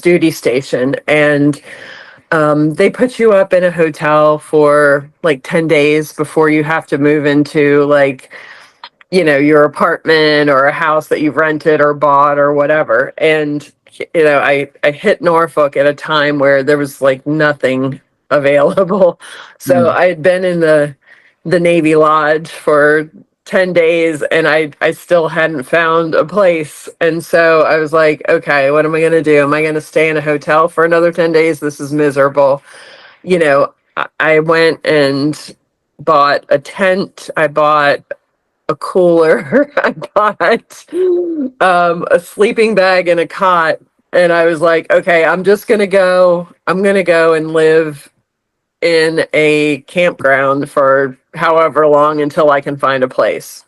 duty station. And they put you up in a hotel for like 10 days before you have to move into like, your apartment or a house that you've rented or bought or whatever. And, I hit Norfolk at a time where there was like nothing available. So I had been in the Navy Lodge for 10 days and I still hadn't found a place. And so I was like, okay, what am I going to do? Am I going to stay in a hotel for another 10 days? This is miserable. I went and bought a tent. I bought a cooler. I bought a sleeping bag and a cot. And I was like, okay, I'm going to go and live in a campground for however long until I can find a place.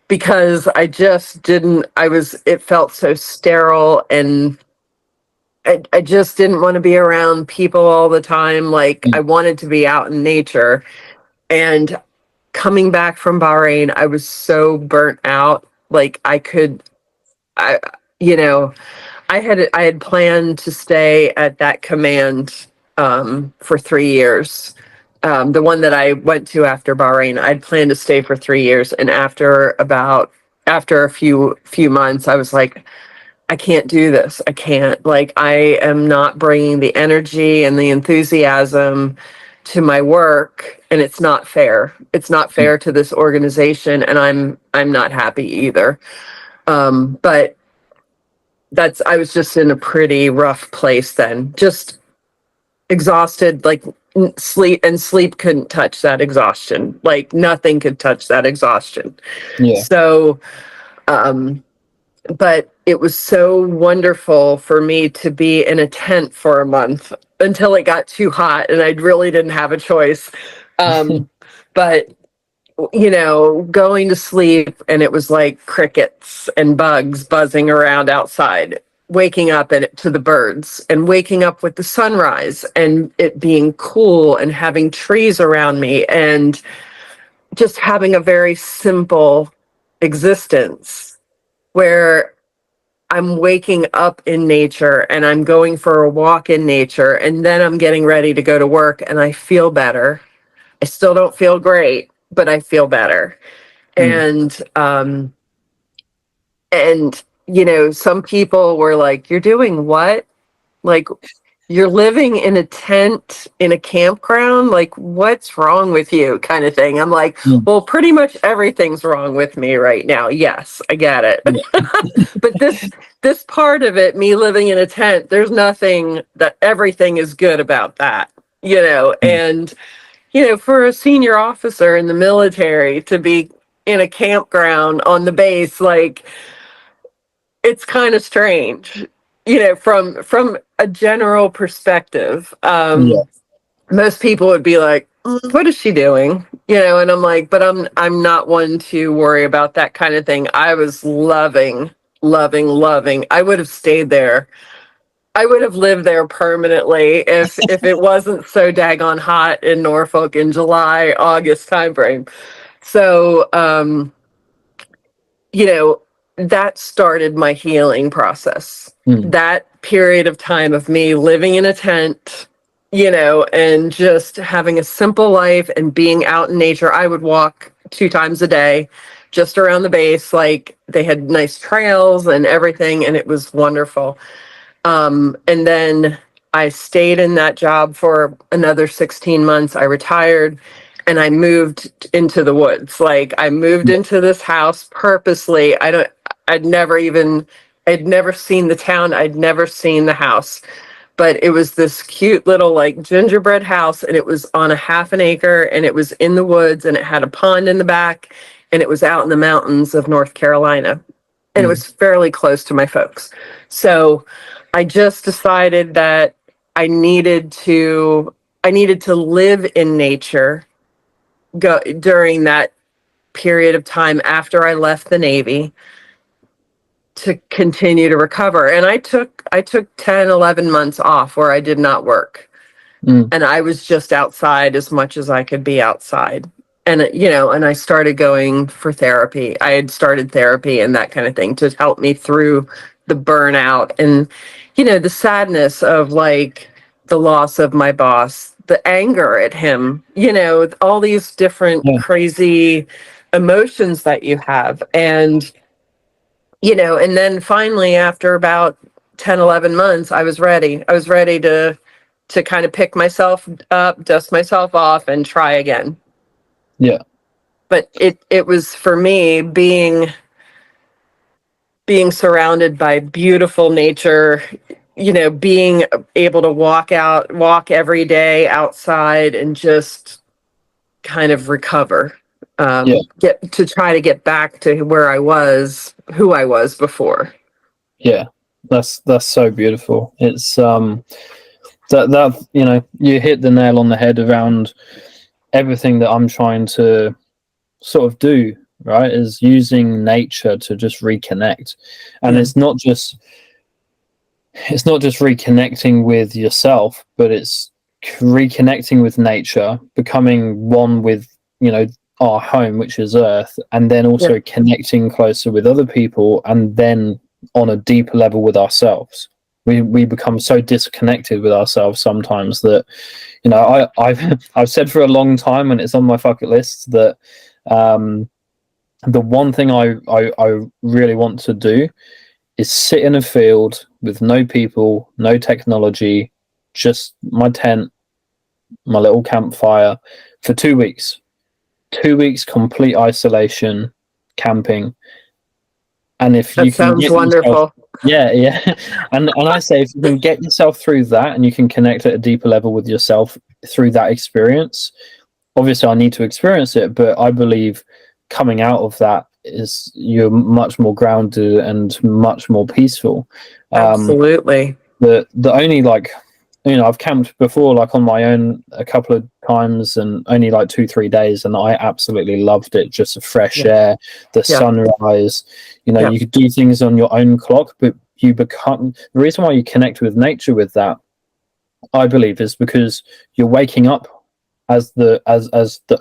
Because I just didn't, it felt so sterile, and I just didn't want to be around people all the time. Like I wanted to be out in nature. And coming back from Bahrain, I was so burnt out. Like I had planned to stay at that command for 3 years. The one that I went to after Bahrain, I'd planned to stay for 3 years. And after a few months, I was like, I can't do this. I can't. Like, I am not bringing the energy and the enthusiasm to my work, and it's not fair. It's not fair to this organization, and I'm not happy either. But I was just in a pretty rough place then. Just exhausted, like sleep couldn't touch that exhaustion. Like nothing could touch that exhaustion. Yeah. So, but it was so wonderful for me to be in a tent for a month until it got too hot and I really didn't have a choice. But going to sleep and it was like crickets and bugs buzzing around outside, waking up to the birds and waking up with the sunrise and it being cool and having trees around me and just having a very simple existence where I'm waking up in nature and I'm going for a walk in nature and then I'm getting ready to go to work and I feel better. I still don't feel great, but I feel better. And some people were like, you're doing what? Like, you're living in a tent in a campground? Like, what's wrong with you? Kind of thing. I'm like, well, pretty much everything's wrong with me right now. Yes, I get it. But this part of it, me living in a tent, there's nothing that everything is good about that, and for a senior officer in the military to be in a campground on the base, like, it's kind of strange, from a general perspective. Most people would be like, what is she doing? And I'm like, but I'm not one to worry about that kind of thing. I was loving. I would have stayed there. I would have lived there permanently if it wasn't so daggone hot in Norfolk in July, August timeframe. So, that started my healing process. That period of time of me living in a tent, and just having a simple life and being out in nature. I would walk 2 times a day just around the base. Like, they had nice trails and everything, and it was wonderful. And then I stayed in that job for another 16 months. I retired, and I moved into the woods. Like I moved into this house purposely. I'd never seen the town. I'd never seen the house, but it was this cute little like gingerbread house, and it was on a half an acre, and it was in the woods, and it had a pond in the back, and it was out in the mountains of North Carolina, and it was fairly close to my folks. So I just decided that I needed to live in nature during that period of time after I left the Navy to continue to recover. And I took 10, 11 months off where I did not work. And I was just outside as much as I could be outside. And, and I started going for therapy. I had started therapy and that kind of thing to help me through the burnout and, the sadness of like the loss of my boss, the anger at him, all these different crazy emotions that you have. And, and then finally, after about 10, 11 months, I was ready. I was ready to kind of pick myself up, dust myself off, and try again. Yeah. But it was for me being surrounded by beautiful nature, being able to walk every day outside and just kind of recover. Try to get back to who I was before. Yeah, that's so beautiful. It's that you hit the nail on the head around everything that I'm trying to sort of do, right, is using nature to just reconnect. And it's not just reconnecting with yourself, but it's reconnecting with nature, becoming one with our home, which is Earth, and then also connecting closer with other people, and then on a deeper level with ourselves. We become so disconnected with ourselves sometimes that I've said for a long time, and it's on my bucket list, that the one thing I really want to do is sit in a field with no people, no technology, just my tent, my little campfire for 2 weeks. 2 weeks complete isolation, camping. And if that you can sounds wonderful. And I say, if you can get yourself through that and you can connect at a deeper level with yourself through that experience, obviously I need to experience it, but I believe coming out of that is you're much more grounded and much more peaceful. Absolutely. The only I've camped before, like on my own a couple of times, and only like 2-3 days, and I absolutely loved it. Just the fresh air, the sunrise. You could do things on your own clock, but the reason why you connect with nature with that, I believe, is because you're waking up as the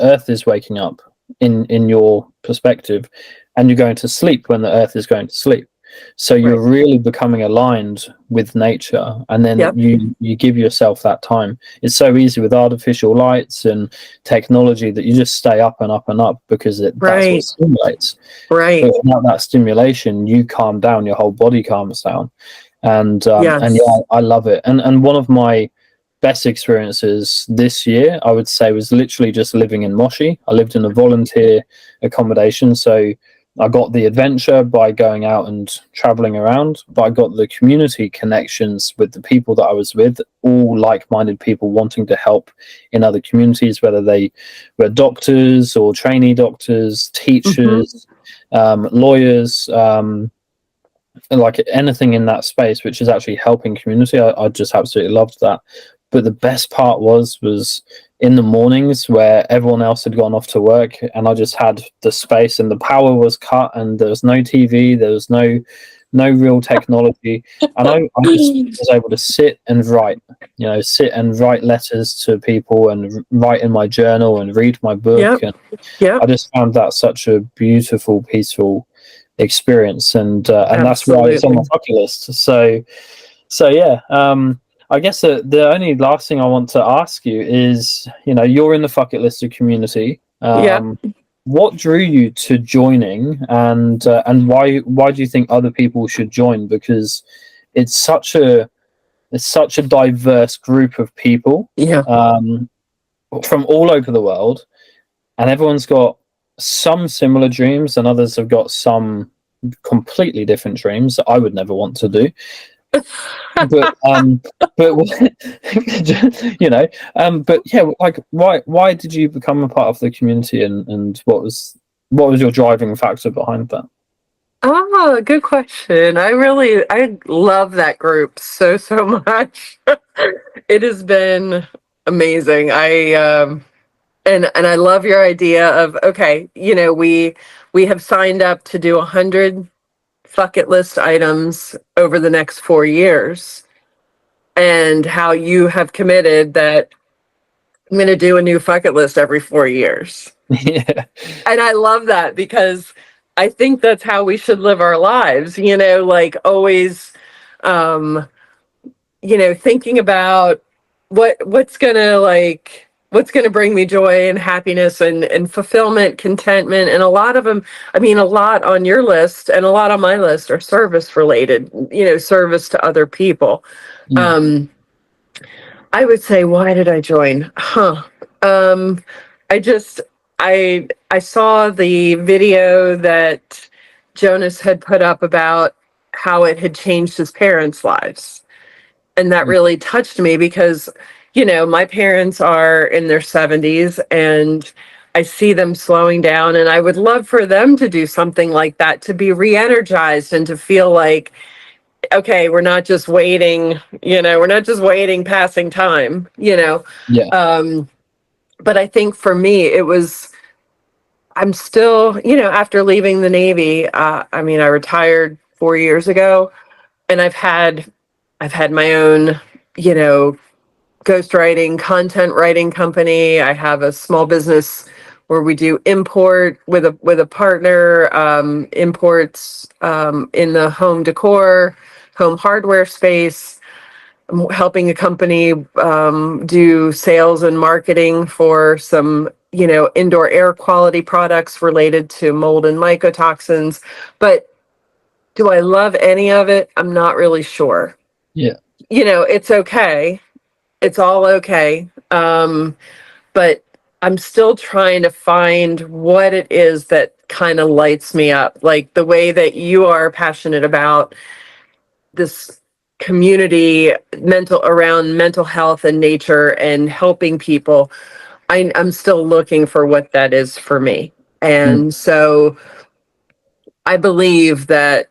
earth is waking up in your perspective, and you're going to sleep when the earth is going to sleep. So you're really becoming aligned with nature, and then you give yourself that time. It's so easy with artificial lights and technology that you just stay up and up and up because that's what stimulates. Right. But without that stimulation, you calm down, your whole body calms down. And I love it. And one of my best experiences this year, I would say, was literally just living in Moshi. I lived in a volunteer accommodation, so I got the adventure by going out and traveling around, but I got the community connections with the people that I was with, all like-minded people wanting to help in other communities, whether they were doctors or trainee doctors, teachers, lawyers, like anything in that space, which is actually helping community. I just absolutely loved that. But the best part was in the mornings where everyone else had gone off to work, and I just had the space, and the power was cut, and there was no TV, there was no real technology, and I just was able to sit and write letters to people and write in my journal and read my book. And I just found that such a beautiful, peaceful experience, and that's why it's on my bucket list. So yeah. I guess the only last thing I want to ask you is, you're in the Fuck It Listed community. What drew you to joining, and why do you think other people should join? Because it's such a diverse group of people from all over the world, and everyone's got some similar dreams, and others have got some completely different dreams that I would never want to do. But you know, but yeah, like why did you become a part of the community, and what was your driving factor behind that? Oh, good question. I love that group so much. It has been amazing. And I love your idea of, okay, we have signed up to do 100 bucket list items over the next 4 years, and how you have committed that I'm going to do a new bucket list every 4 years. Yeah. And I love that, because I think that's how we should live our lives, like always, thinking about what's gonna bring me joy and happiness and fulfillment, contentment. And a lot of them, I mean, a lot on your list and a lot on my list are service related, service to other people. Mm. I would say, why did I join? I just I saw the video that Jonas had put up about how it had changed his parents' lives. And that really touched me, because, my parents are in their 70s, and I see them slowing down, and I would love for them to do something like that, to be re-energized and to feel like, okay, we're not just waiting, passing time. Yeah. But I think for me, I'm still, after leaving the Navy, I mean, I retired 4 years ago, and I've had my own, ghostwriting, content writing company. I have a small business where we do import with a partner, imports in the home decor, home hardware space. I'm helping a company do sales and marketing for some, indoor air quality products related to mold and mycotoxins. But do I love any of it? I'm not really sure. Yeah. It's okay. It's all okay. But I'm still trying to find what it is that kind of lights me up, like the way that you are passionate about this community around mental health and nature and helping people. I'm still looking for what that is for me. And so I believe that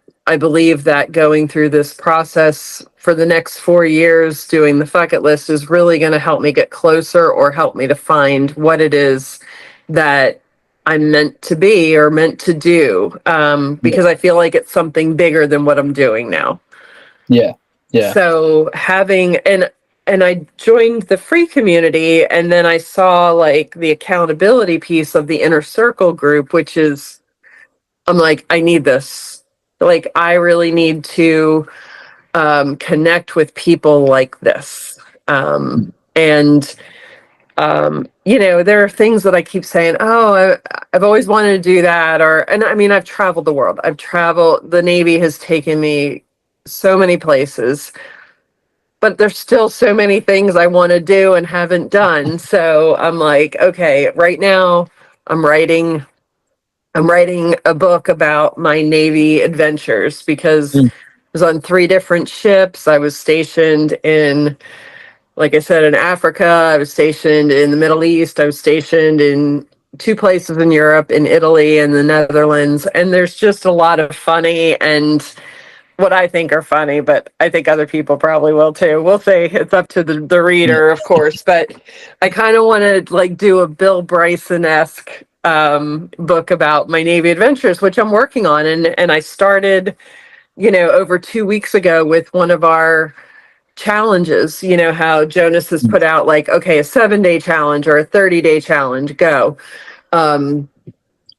going through this process for the next 4 years doing the bucket list is really going to help me get closer, or help me to find what it is that I'm meant to be or meant to do, because I feel like it's something bigger than what I'm doing now. Yeah. Yeah. So and I joined the free community, and then I saw like the accountability piece of the inner circle group, which is, I'm like, I need this. Like, I really need to connect with people like this. And there are things that I keep saying, oh, I've always wanted to do that. And I mean, I've traveled the world. The Navy has taken me so many places, but there's still so many things I want to do and haven't done. So I'm like, okay, right now I'm writing a book about my Navy adventures, because I was on 3 different ships. I was stationed in, like I said, in Africa. I was stationed in the Middle East. I was stationed in 2 places in Europe, in Italy and the Netherlands. And there's just a lot of funny, and what I think are funny, but I think other people probably will too. We'll see. It's up to the reader, of course. But I kind of want to like do a Bill Bryson-esque book about my Navy adventures, which I'm working on. And I started, over 2 weeks ago with one of our challenges. How Jonas has put out like, okay, a 7-day challenge or a 30-day challenge, go.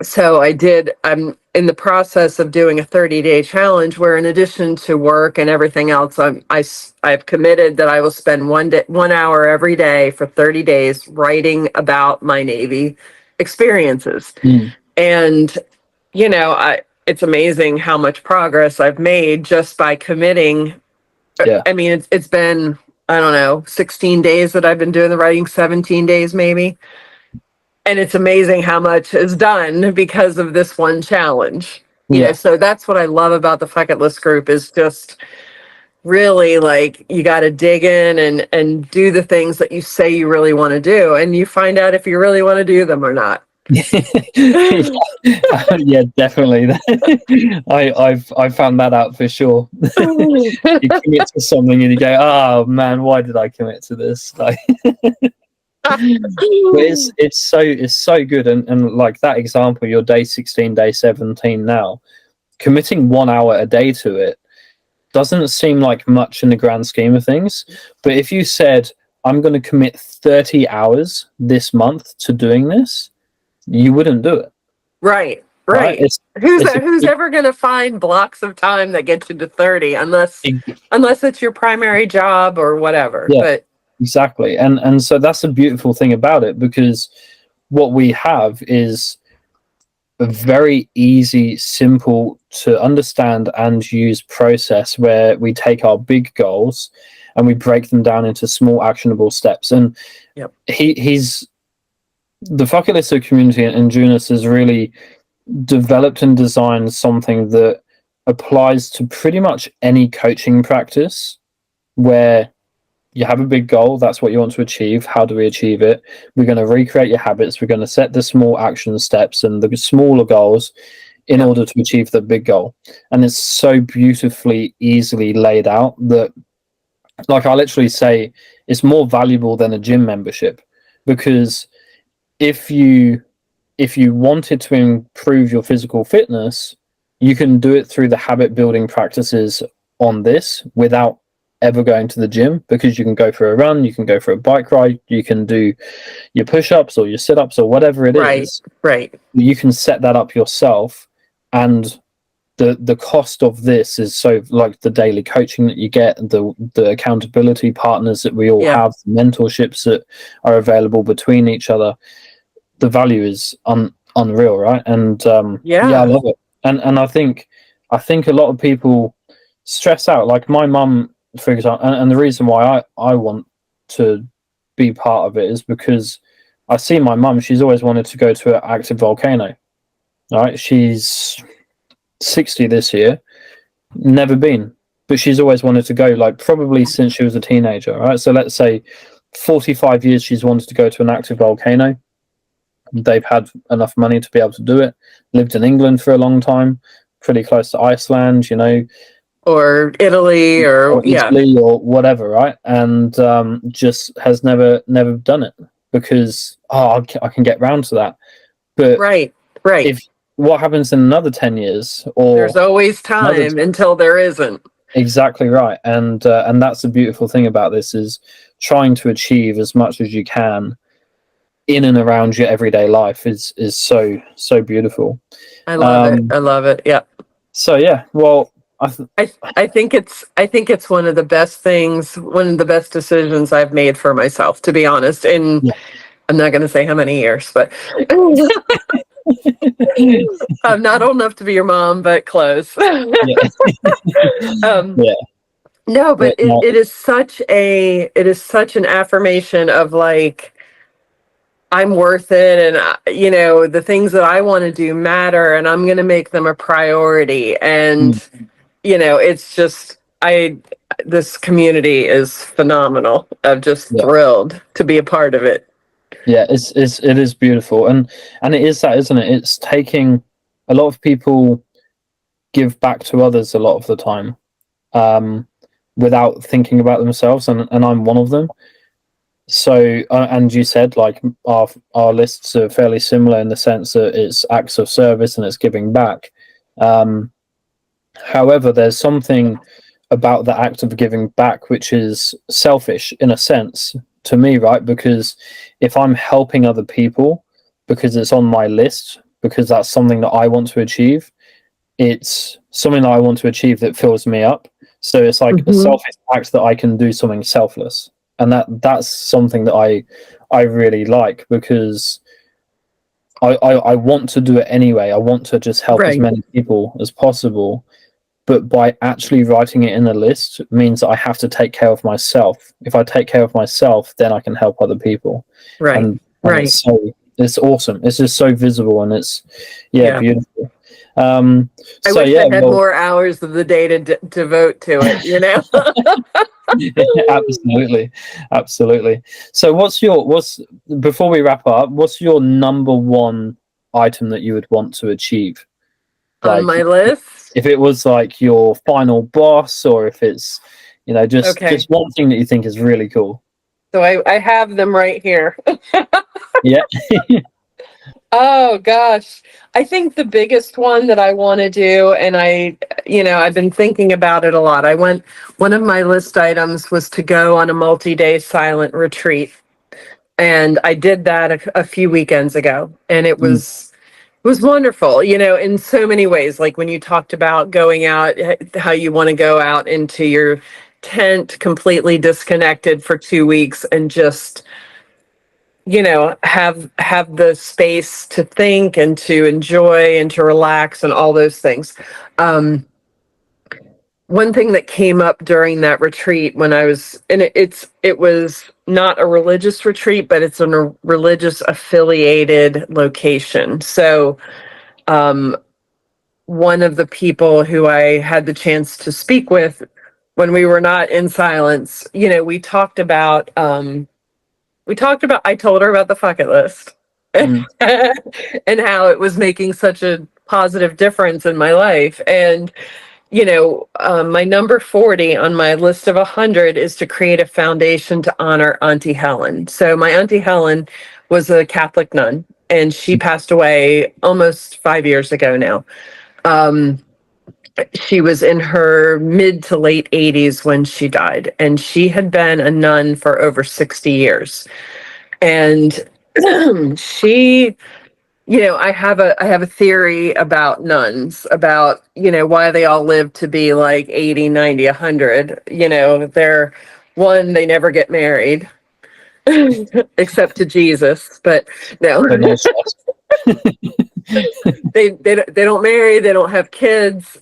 So I'm in the process of doing a 30-day challenge, where in addition to work and everything else, I've committed that I will spend 1 hour every day for 30 days writing about my Navy experiences. And, it's amazing how much progress I've made just by committing. Yeah. I mean, it's been, I don't know, 16 days that I've been doing the writing, 17 days maybe. And it's amazing how much is done because of this one challenge. You know, so that's what I love about the Bucket List group, is just really like, you got to dig in and do the things that you say you really want to do, and you find out if you really want to do them or not. Yeah, definitely. I've found that out for sure. You commit to something and you go, oh man, why did I commit to this? Like, but it's so good, and like that example, your day 16, day 17 now, committing 1 hour a day to it doesn't seem like much in the grand scheme of things. But if you said, I'm going to commit 30 hours this month to doing this, you wouldn't do it. Right. Who's ever going to find blocks of time that get you to 30 unless it's your primary job or whatever. Yeah, but exactly. And so that's the beautiful thing about it, because what we have is a very easy, simple to understand and use process where we take our big goals and we break them down into small actionable steps. And he's the Bucket List community, and Jonas has really developed and designed something that applies to pretty much any coaching practice, where you have a big goal, that's what you want to achieve. How do we achieve it? We're going to recreate your habits. We're going to set the small action steps and the smaller goals in order to achieve the big goal. And it's so beautifully, easily laid out that, like, I literally say it's more valuable than a gym membership, because if you wanted to improve your physical fitness, you can do it through the habit building practices on this without ever going to the gym, because you can go for a run, you can go for a bike ride, you can do your push-ups or your sit-ups or whatever it is. Right. You can set that up yourself, and the cost of this is so, like, the daily coaching that you get, the accountability partners that we all have, the mentorships that are available between each other. The value is unreal, right? And I love it. And I think a lot of people stress out. Like my mum, for example, and the reason why I want to be part of it is because I see my mum. She's always wanted to go to an active volcano. Right? She's 60 this year, never been, but she's always wanted to go. Like probably since she was a teenager. Right? So let's say 45 years she's wanted to go to an active volcano. They've had enough money to be able to do it. Lived in England for a long time, pretty close to Iceland, or Italy or whatever, right? And just has never done it because I can get round to that. But right. If what happens in another 10 years, or there's always time until there isn't. Exactly right, and that's the beautiful thing about this, is trying to achieve as much as you can in and around your everyday life is so beautiful. I love it. Yeah. So yeah, well, I think it's one of the best things, one of the best decisions I've made for myself, to be honest. And I'm not going to say how many years, but I'm not old enough to be your mom, but close. No, but it is such an affirmation of like, I'm worth it, and the things that I want to do matter, and I'm going to make them a priority. And it's just this community is phenomenal. I'm just thrilled to be a part of it. Yeah, it is beautiful, and it is that, isn't it? It's taking, a lot of people give back to others a lot of the time, without thinking about themselves, and I'm one of them. So, and you said like our lists are fairly similar in the sense that it's acts of service and it's giving back. However, there's something about the act of giving back which is selfish in a sense to me, right? Because if I'm helping other people because it's on my list, because that's something that I want to achieve, it's something that I want to achieve that fills me up. So it's like a selfish act that I can do something selfless. And that's something that I really like, because I want to do it anyway. I want to just help as many people as possible. But by actually writing it in a list means that I have to take care of myself. If I take care of myself, then I can help other people. Right. And it's It's awesome. It's just so visible, and it's Yeah. beautiful. I So wish I yeah, had well, more hours of the day to devote to it, you know? absolutely, absolutely. So what's before we wrap up, what's your number one item that you would want to achieve? On Like my list. if it was like your final boss, or if it's, Okay. just one thing that you think is really cool. So I have them right here. Yeah. Oh gosh. I think the biggest one that I want to do, and I've been thinking about it a lot. One of my list items was to go on a multi-day silent retreat. And I did that a few weekends ago, and Mm, it was wonderful, in so many ways. Like when you talked about going out, how you want to go out into your tent completely disconnected for 2 weeks and just have the space to think and to enjoy and to relax and all those things. One thing that came up during that retreat when I was, and it was not a religious retreat, but it's a religious affiliated location. So one of the people who I had the chance to speak with when we were not in silence, I told her about the bucket list mm, and how it was making such a positive difference in my life. And, my number 40 on my list of 100 is to create a foundation to honor Auntie Helen. So my Auntie Helen was a Catholic nun, and she passed away almost 5 years ago now. She was in her mid to late 80s when she died, and she had been a nun for over 60 years. And she, I have a theory about nuns, about, why they all live to be like 80, 90, 100. They never get married except to Jesus, but no. but no stress. They don't marry, they don't have kids.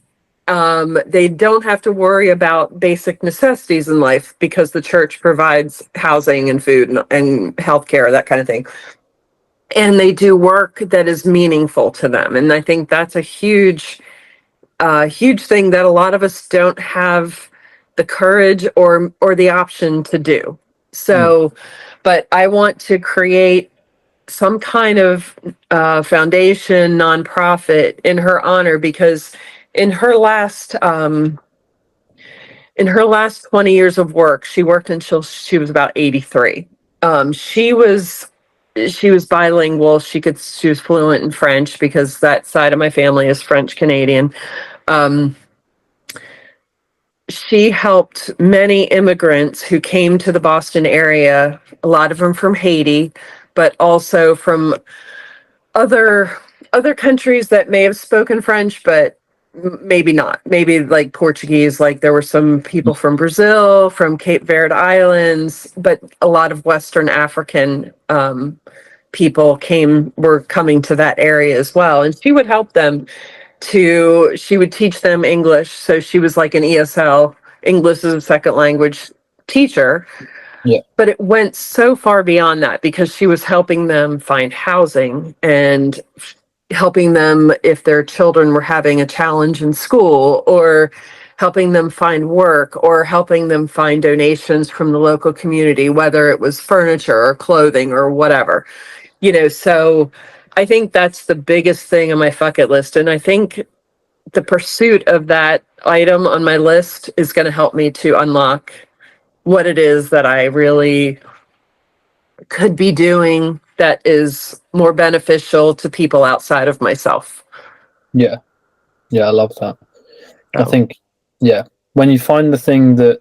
They don't have to worry about basic necessities in life because the church provides housing and food and healthcare, that kind of thing. And they do work that is meaningful to them. And I think that's a huge thing that a lot of us don't have the courage or the option to do. Mm, So, but I want to create some kind of foundation, nonprofit in her honor, because in her last um, in her last 20 years of work, she worked until she was about 83. She was bilingual. She was fluent in French because that side of my family is French Canadian. Um, she helped many immigrants who came to the Boston area, a lot of them from Haiti, but also from other other countries that may have spoken French, but maybe not. Maybe like Portuguese. Like there were some people from Brazil, from Cape Verde Islands, but a lot of Western African people were coming to that area as well. And she would help them she would teach them English. So she was like an ESL, English as a second language teacher. yeah. But it went so far beyond that because she was helping them find housing and helping them if their children were having a challenge in school, or helping them find work, or helping them find donations from the local community, whether it was furniture or clothing or whatever. So I think that's the biggest thing on my bucket list. And I think the pursuit of that item on my list is going to help me to unlock what it is that I really could be doing that is more beneficial to people outside of myself. Yeah. I love that. I So, think, when you find the thing that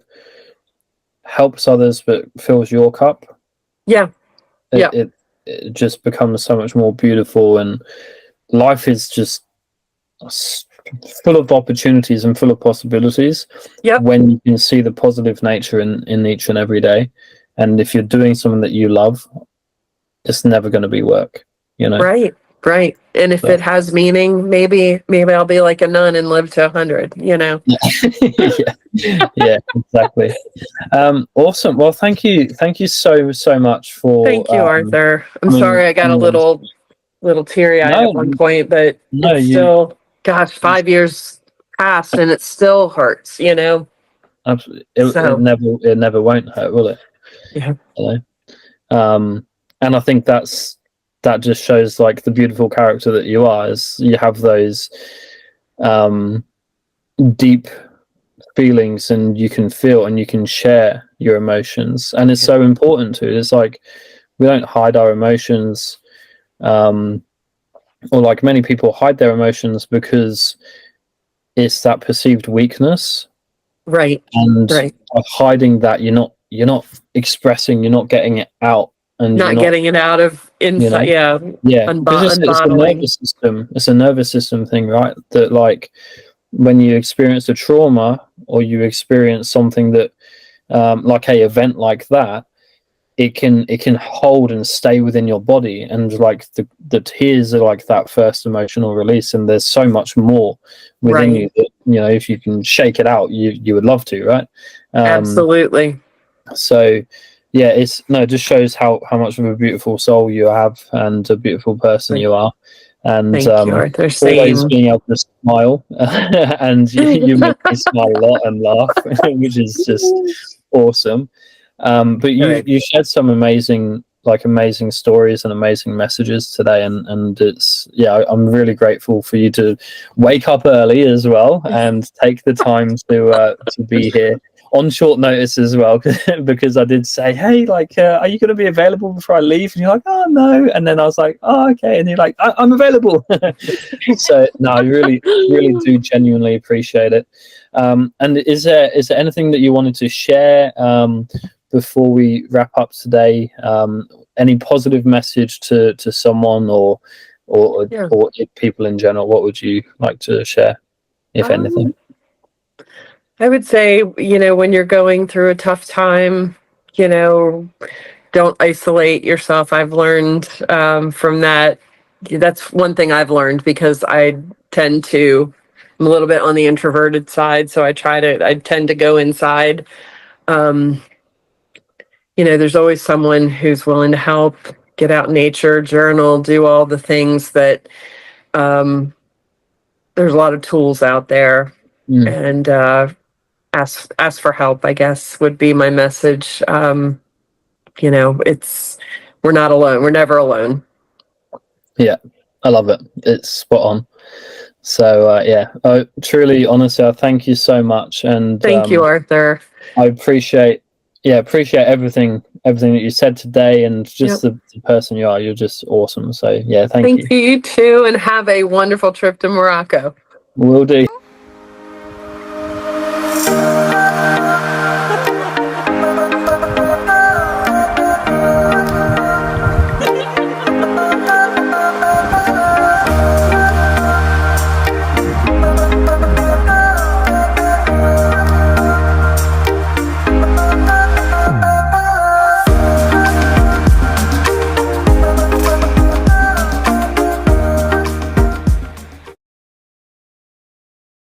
helps others but fills your cup, yeah, it, yeah, it, it just becomes so much more beautiful, and life is just full of opportunities and full of possibilities yep, when you can see the positive nature in each and every day. And if you're doing something that you love, it's never going to be work, right, Right. And if But it has meaning, maybe I'll be like a nun and live to 100, you know. yeah, exactly. Awesome. Well, thank you so much for Thank you, Arthur. I'm coming sorry I got a on. little teary-eyed at one point, but No, it's still, gosh, 5 years passed and it still hurts, you know. absolutely. So It never won't hurt, will it? yeah. You know? And I think that just shows like the beautiful character that you are. Is you have those deep feelings, and you can feel and you can share your emotions, and it's so important to. It's like we don't hide our emotions, or like many people hide their emotions because it's that perceived weakness. Right. And Right. by hiding that, you're not expressing, you're not getting it out, and you're Not not, getting it out of you know, inside. Yeah. yeah, because it's a Unbottling. nervous system. It's a nervous system thing, right? That like when you experience a trauma or you experience something that, like a event like that, it can hold and stay within your body, and like the tears are like that first emotional release, and there's so much more within Right. you that, you know, if you can shake it out, you would love to, right? Absolutely. So yeah, it just shows how much of a beautiful soul you have and a beautiful person you are, and Thank you, Arthur. always Same. being able to smile and you make me smile a lot and laugh, which is just awesome. But Good. you shared some amazing stories and amazing messages today, and it's, yeah, I'm really grateful for you to wake up early as well and take the time to be here on short notice as well, because I did say, hey, like, are you going to be available before I leave? And you're like, oh no, and then I was like, oh okay, and you're like, I'm available. So no, I really do genuinely appreciate it. And is there anything that you wanted to share before we wrap up today? Any positive message to someone or people in general? What would you like to share, if anything? I would say, you know, when you're going through a tough time, you know, don't isolate yourself. I've learned from that. That's one thing I've learned, because I'm a little bit on the introverted side, so I tend to go inside. You know, there's always someone who's willing to help, get out in nature, journal, do all the things that, there's a lot of tools out there. And ask for help, I guess, would be my message. You know, we're not alone. We're never alone. Yeah, I love it. It's spot on. So yeah, truly, honestly, I thank you so much, and Thank you, Arthur. I appreciate everything that you said today, and just the person you are. You're just awesome. So yeah, thank you. Thank you too, and have a wonderful trip to Morocco. Will do.